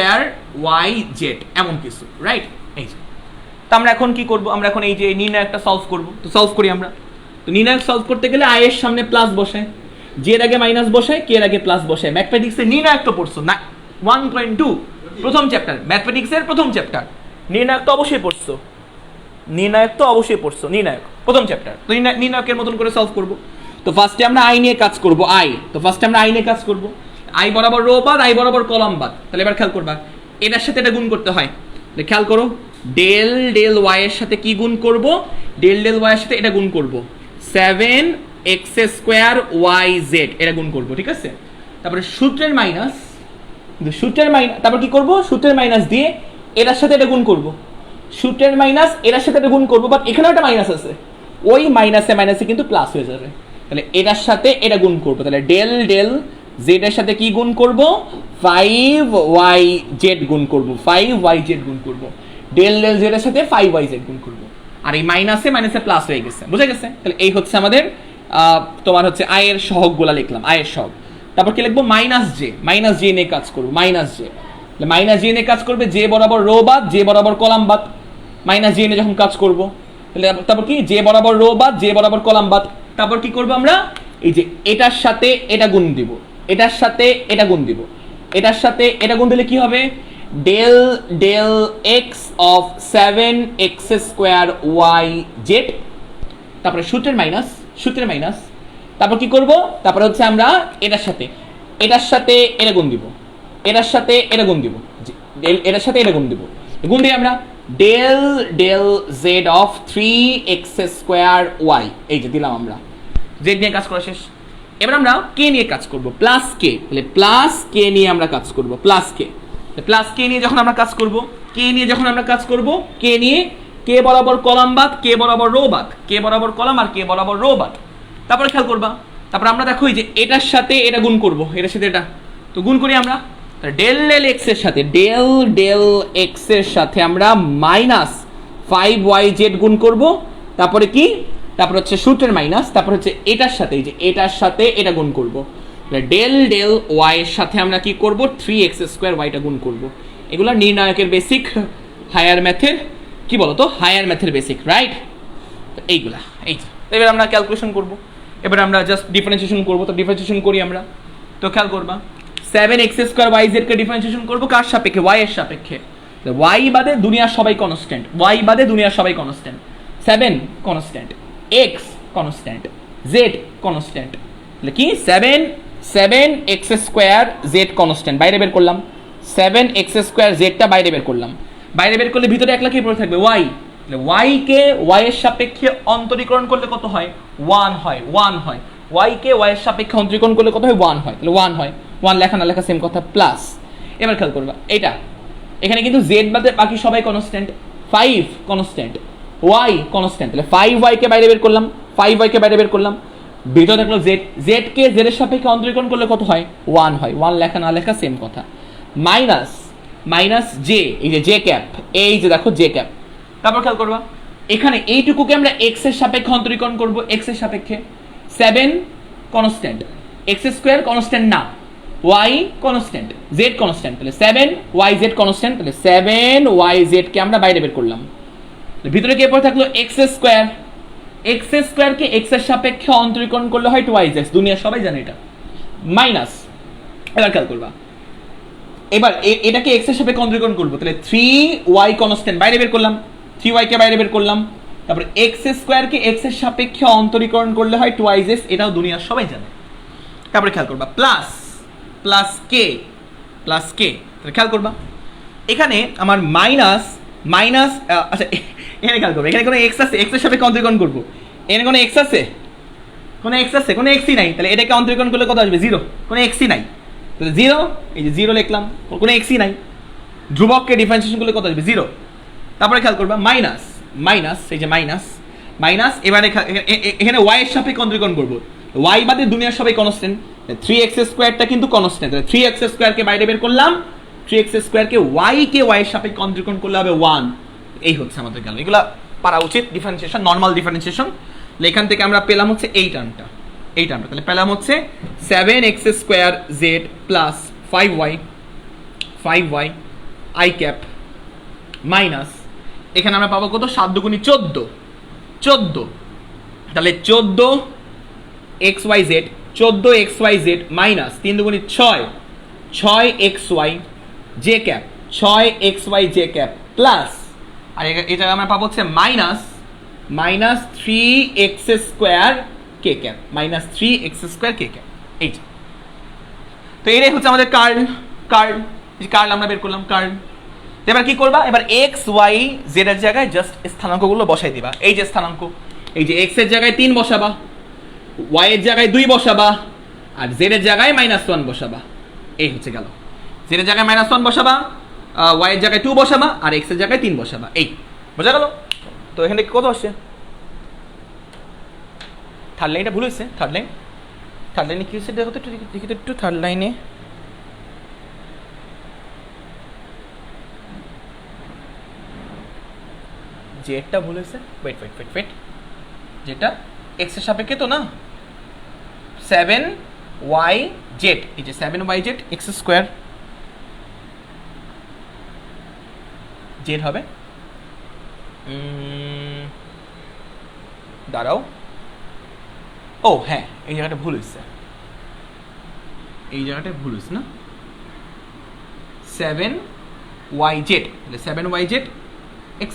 S1: yz, এমন কিছু, রাইট? এই যে, তো আমরা এখন কি করব? আমরা এখন এই যে নির্ণায়কটা সলভ করব। তো সলভ করি আমরা। তো নির্ণায়ক সলভ করতে গেলে আই এর সামনে প্লাস বসায়, জে এর আগে মাইনাস বসায়, কে এর আগে প্লাস বসায়। ম্যাথমেটিক্সের নির্ণায়ক তো পড়ছো না, 1.2 প্রথম চ্যাপ্টার, ম্যাথমেটিক্সের প্রথম চ্যাপ্টার। নির্ণায়ক তো অবশ্যই পড়ছো, নির্ণায়ক প্রথম চ্যাপ্টার। তো নির্ণায়কের মতন করে সলভ করব। তো ফার্স্টে আমরা আই নিয়ে কাজ করব, আই বরাবর রো বাদ, আই বরাবর কলাম বাদ। তাহলে এবার খেয়াল করবা, এটার সাথে এটা গুণ করতে হয়। খেয়াল করো, ডেল ওয়াই এর সাথে কি গুণ করব? ডেল ওয়াই এর সাথে এটা গুণ করব, 7x² yz, এটা গুণ করব, ঠিক আছে। তারপরে সূত্রের মাইনাস, তারপর কি করব? সূত্রের মাইনাস দিয়ে এটার সাথে এটা গুণ করব, সূত্রের মাইনাস এটার সাথে এটা গুণ করব, বাট এখানেও একটা মাইনাস আছে, ওই মাইনাসে কিন্তু প্লাস হয়ে যাবে। তাহলে এটার সাথে এটা গুণ করব, তাহলে ডেল জেড এর সাথে কি গুণ করব? 5yz গুণ করব, ডেল জেড এর সাথে 5yz গুণ করব। আর এই মাইনাসে প্লাস হয়ে গেছে, বুঝা গেছে? তাহলে এই হচ্ছে আমাদের তোমার হচ্ছে আই এর সহগগুলা লিখলাম, আই এর সহগ। তারপর কি লিখবো? মাইনাস জে নিয়ে কাজ করবো, মাইনাস জে নিয়ে কাজ করবে, জে বরাবর রো বাদ, জে বরাবর কলাম বাদ। মাইনাস জে নিয়ে যখন কাজ করবো, তারপর কি? জে বরাবর রো বাদ, জে বরাবর কলাম বাদ। তারপর কি করবো আমরা? এই যে এটার সাথে এটা গুণ দিব, এটার সাথে এটা গুণ দিব, এটার সাথে এটা গুণ দিলে কি হবে? Del x of 7x² yz। তারপরে সূত্রের মাইনাস, তারপর কি করব? তারপরে হচ্ছে আমরা এটার সাথে এটা গুণ দিব, এটার সাথে এটা গুণ দিব, এটার সাথে এটা গুণ দিব, গুণ দিয়ে আমরা del z of 3x² y, এই যে দিলাম আমরা। জেড নিয়ে কাজ করা শেষ। এবার আমরা কে নিয়ে কাজ করব, প্লাস কে। তাহলে প্লাস কে নিয়ে আমরা কাজ করব, প্লাস কে নিয়ে যখন আমরা কাজ করব, কে কে বরাবর কলাম বাদ, কে বরাবর রো বাদ, কে বরাবর কলাম আর কে বরাবর রো বাদ। তারপরে খেয়াল করবা, তারপর আমরা দেখো এই যে এটার সাথে এটা গুণ করব, এটার সাথে এটা, তো গুণ করি আমরা। ডেল ডেল এক্স এর সাথে ডেল ডেল এক্স এর সাথে আমরা মাইনাস 5yz গুণ করব। তারপরে কি, তারপর হচ্ছে সূত্রের মাইনাস, তারপর হচ্ছে এটার সাথে এই যে এটার সাথে এটা গুণ করব। ডেল ডেল ওয়াই এর সাথে আমরা কি করব, 3x² ওয়াইটা গুণ করব। এগুলো নির্ণায়কের বেসিক, হায়ার ম্যাথের কি বলতো, হায়ার ম্যাথের বেসিক, রাইট? তো এইগুলা এই এবার আমরা ক্যালকুলেশন করব, এবার আমরা জাস্ট ডিফারেন্সিয়েশন করব। তো ডিফারেন্সিয়েশন করি আমরা, তো খেয়াল করবা 7x² yz কে ডিফারেন্সিয়েশন করব কার সাপেক্ষে, y এর সাপেক্ষে। y বাদে দুনিয়ার সবাই কনস্ট্যান্ট, y বাদে দুনিয়ার সবাই constant. 7 constant, x constant, z constant, তাহলে কি 7x² z কনস্ট্যান্ট, বাইরে বের করলাম। 7x² z টা বাইরে বের করলাম, বাইরে বের করলে ভিতরে একলা কি পড়ে থাকবে, y। y কে y এর সাপেক্ষে অন্তরীকরণ করলে কত হয়, 1 হয়, 1 হয়। y কে y এর সাপেক্ষে অন্তরীকরণ করলে কত হয়, 1 হয়, তাহলে 1 হয়। 1 লেখা না লেখা সেম কথা, প্লাস। এবার খেয়াল করবা এটা, এখানে কিন্তু z বাদে বাকি সবাই কনস্ট্যান্ট, 5 কনস্ট্যান্ট, y কনস্ট্যান্ট, তাহলে 5y কে বাইরে বের করলাম, 5y কে বাইরে বের করলাম, ভিতরে থাকলো z, z কে z এর সাপেক্ষে অন্তরীকরণ করলে কত হয়, 1 হয়। 1 লেখা না লেখা সেম কথা, মাইনাস মাইনাস j, এই যে j ক্যাপ, এই যে দেখো j ক্যাপ। তারপর খেয়াল করবা এখানে এইটুকুকে আমরা x এর সাপেক্ষে অন্তরীকরণ করব, x এর সাপেক্ষে। 7 কনস্ট্যান্ট, x² কনস্ট্যান্ট না, y কনস্ট্যান্ট, z কনস্ট্যান্ট, তাহলে 7yz কনস্ট্যান্ট, তাহলে 7yz কে আমরা বাইরে বের করলাম। ভিতরে কে পড়ে থাকলো, x² কে x এর সাপেক্ষে অন্তরীকরণ করলে হয় 2yz, দুনিয়া সবাই জানে এটা, মাইনাস। এবার খেয়াল করবা এবার এটাকে x এর সাপেক্ষে অন্তরীকরণ করব, তাহলে 3y কনস্ট্যান্ট বাইরে বের করলাম, 3y কে বাইরে বের করলাম। তারপরে x² কে x এর সাপেক্ষে অন্তরীকরণ করলে হয় 2yz, এটাও দুনিয়ার সবাই জানে। তারপরে খেয়াল করবা প্লাস প্লাস কে, প্লাস কে, তাহলে খেয়াল করবা এখানে আমার মাইনাস মাইনাস, আচ্ছা এখানে খেয়াল করবো, এখানে কোনো x আছে, x এর সাপেক্ষে অন্তরীকরণ করবো, এখানে কোনো x আছে, কোনো x আছে, কোনো xই নাই, তাহলে এটাকে অন্তরীকরণ করলে কত আসবে, 0, কোনো xই নাই, তাহলে 0, এই যে 0 লিখলাম, কোনো xই নাই। ধ্রুবককে ডিফারেন্সিয়েশন করলে কত আসবে, 0। তারপরে খেয়াল করবা মাইনাস মাইনাস, এই যে মাইনাস মাইনাস, এবারে এখানে y এর সাপেক্ষে অন্তরীকরণ করবো, y বাদে দুনিয়ার সবাই কনস্ট্যান্ট, 3x² কিন্তু কনস্ট্যান্ট, 3x² কে বাইরে বের করলাম, 3x² কে y এর সাপেক্ষে অন্তরীকরণ করলে হবে 1। এই হচ্ছে আমাদের গেল, এগুলা পারা উচিত ডিফারেন্সিয়েশন, নরমাল ডিফারেন্সিয়েশন। এখান থেকে আমরা পেলাম হচ্ছে এই টার্মটা, এই টার্মটা, তাহলে পেলাম হচ্ছে 7x² z plus 5y i cap minus, এখানে আমরা পাবো কত, 7 দুগুণী 14, তাহলে 14xyz, 14xyz মাইনাস 3 দুগুণী 6, 6xy j cap, 6xy j cap plus, আর এটা আমরা পাবো হচ্ছে minus minus 3x² k cap, minus 3x² k cap. এই তো এটাই হচ্ছে আমাদের কার্ল, কার্ল আমরা বের করলাম, কার্ল। এবার কি করবা, এবার x y z এর জায়গায় জাস্ট স্থানাঙ্কগুলো বসাই দিবা। এই যে স্থানাঙ্ক, এই যে x এর জায়গায় 3 বসাবা, y এর জায়গায় 2 বসাবা, আর z এর জায়গায় -1 বসাবা। এই হচ্ছে গেল, z এর জায়গায় -1 বসাবা, y এর জায়গায় 2 বসাবা, আর x এর জায়গায় 3 বসাবা। এই বোঝা গেল? তো এখানে কত আসছে, থার্ড লাইনটা ভুল হয়েছে, থার্ড লাইনে কি হচ্ছে দেখো তো একটু থার্ড লাইনে জেডটা ভুল হয়েছে, ওয়েট, যেটা এক্স এর সাপেক্ষে তো না, 7yz, এই যে 7yz x² জেড হবে, দাঁড়াও, ও হ্যাঁ এই জায়গাটা ভুল হয়েছে, না, 7yz, তাহলে 7yz x²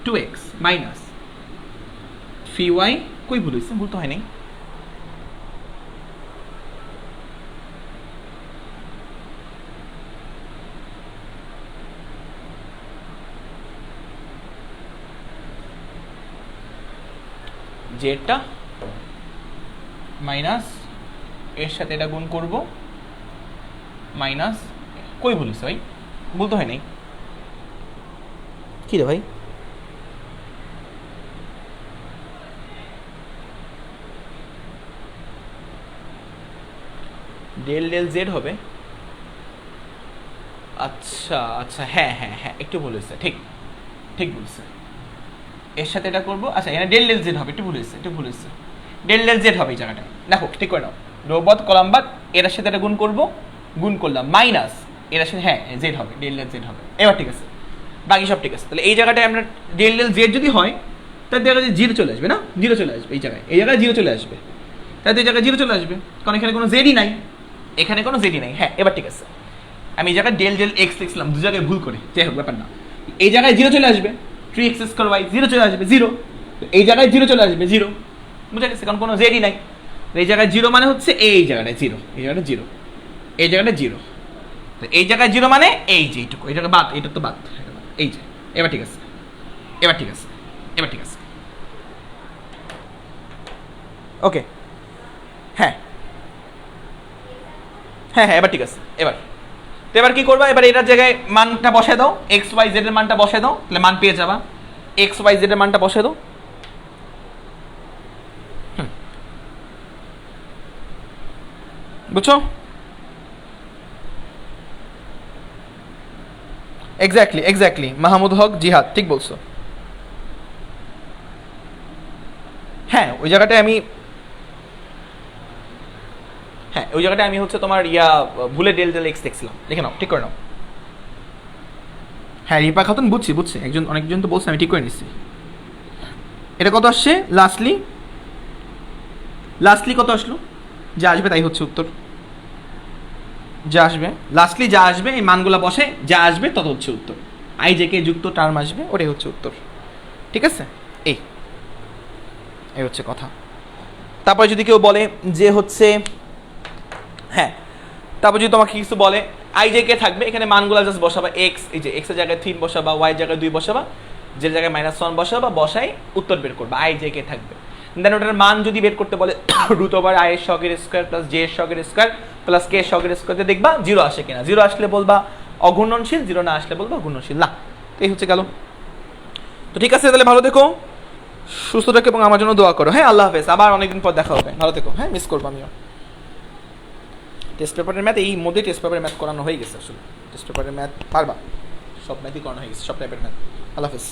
S1: 2x minus 3y, কই ভুল হয়েছে, ভুল তো হয় নাই, জেডটা মাইনাস এর সাথে এটা গুণ করব, মাইনাস, কই ভুল হয়েছে ভাই, ভুল তো হয় নাই, কি রে ভাই, ডেল ডেল জেড হবে, আচ্ছা আচ্ছা, হ্যাঁ হ্যাঁ হ্যাঁ, একটু ভুল হয়েছে, ঠিক ঠিক বলছে। এর সাথে এটা করবো, আচ্ছা এখানে ডেল ডেল জেড হবে, একটু ভুল হয়েছে, একটু ভুল হয়েছে, ডেল ডেল জেড হবে এই জায়গাটা, দেখো ঠিক করে নাও। রোবট কলাম্বার এর সাথে এটা গুণ করবো, গুণ করলাম মাইনাস এর সাথে, হ্যাঁ জেড হবে, ডেল ডেল জেড হবে, এবার ঠিক আছে, বাকি সব ঠিক আছে। তাহলে এই জায়গাটায় আমরা ডেল ডেল জেড যদি হয় তাহলে দেখা যায় জিরো চলে আসবে না, জিরো চলে আসবে এই জায়গায়, এই জায়গায় জিরো চলে আসবে, তাহলে এই জায়গায় জিরো চলে আসবে, কারণ এখানে কোনো জেডই নাই, এখানে কোনো জেডই নাই। হ্যাঁ এবার ঠিক আছে, আমি এই জায়গায় ডেল ডেল এক্স লিখছিলাম দু জায়গায় ভুল করে, যাই হোক ব্যাপার না, এই জায়গায় জিরো চলে আসবে, 3x স্কোয়ার ওয়াই জিরো চলে আসবে, জিরো, এই জায়গায় জিরো চলে আসবে, জিরো, বুঝা গেছে, কারণ কোনো জেডই নাই। এই জায়গায় জিরো মানে হচ্ছে এই জায়গাটায় জিরো, এই জায়গাটা জিরো, এই জায়গাটা জিরো, এই জায়গায় জিরো মানে এই যে এইটুকু, এই জায়গায় বাদ, এটা তো বাদ, এই যে, এবার ঠিক আছে, এবার ঠিক আছে, এবার ঠিক আছে, ওকে, হ্যাঁ হ্যাঁ হ্যাঁ এবার ঠিক আছে। এবার তো এবার কি করবা, এবার এটার জায়গায় মানটা বসে দাও, এক্স ওয়াই জেড এর মানটা বসে দাও, তাহলে মান পেয়ে যাবা, এক্স ওয়াই জেড এর মানটা বসে দাও, বুঝছো? এক্স্যাক্টলি এক্স্যাক্টলি, মাহমুদ হক জিহাদ ঠিক বলছো। হ্যাঁ ওই জায়গাটায় আমি, হ্যাঁ ওই জায়গাটায় আমি হচ্ছে তোমার ভুলে ডেল ডেল এক্স দেখছিলাম, দেখে নাও, ঠিক করে নাও। হ্যাঁ রিপা খাতুন, বুঝছি বুঝছি, একজন অনেকজন তো বলছে, আমি ঠিক করে নিচ্ছি। এটা কত আসছে লাস্টলি, লাস্টলি কত আসলো, যা আসবে তাই হচ্ছে উত্তর, যা আসবে লাস্টলি যা আসবে এই মানগুলো বসে, যা আসবে তত হচ্ছে উত্তর, আই জে কে যুক্ত টার্ম আসবে ওটাই হচ্ছে উত্তর, ঠিক আছে, এই এই হচ্ছে কথা। তারপরে যদি কেউ বলে যে হচ্ছে, হ্যাঁ তারপর যদি তোমাকে কিছু বলে আই জে কে থাকবে, এখানে মানগুলো জাস্ট বসাবা, এক্স এই যে এক্স এর জায়গায় 3 বসাবা, ওয়াই জায়গায় 2 বসাবা, যে জায়গায় -1 বসাবা, বসাই উত্তর বের করবা, আই জে কে থাকবে। দেন ওটার মান যদি বের করতে বলে রুট ওভার আই এর সহগের স্কোয়ার প্লাস জে এর সহগের স্কোয়ার প্লাস কে এর সহগের স্কোয়ার, দেখবা জিরো আসে কিনা, জিরো আসলে বলবা অঘূর্ণনশীল, জিরো না আসলে বলবা ঘূর্ণনশীল না। তো এই হচ্ছে গেল। তো ঠিক আছে, তাহলে ভালো থেকো, সুস্থ থেকো এবং আমার জন্য দোয়া করো। হ্যাঁ আল্লাহ হাফেজ, আবার অনেকদিন পর দেখা হবে, ভালো থেকো, হ্যাঁ মিস করবো আমিও। টেস্ট পেপারের ম্যাথ এই মধ্যে, টেস্ট পেপারের ম্যাথ করানো হয়ে গেছে, আসলে টেস্ট পেপারের ম্যাথ পারবা, সব ম্যাথই করানো হয়ে গেছে, সব টাইপের ম্যাথ। আল্লাহ হাফেজ।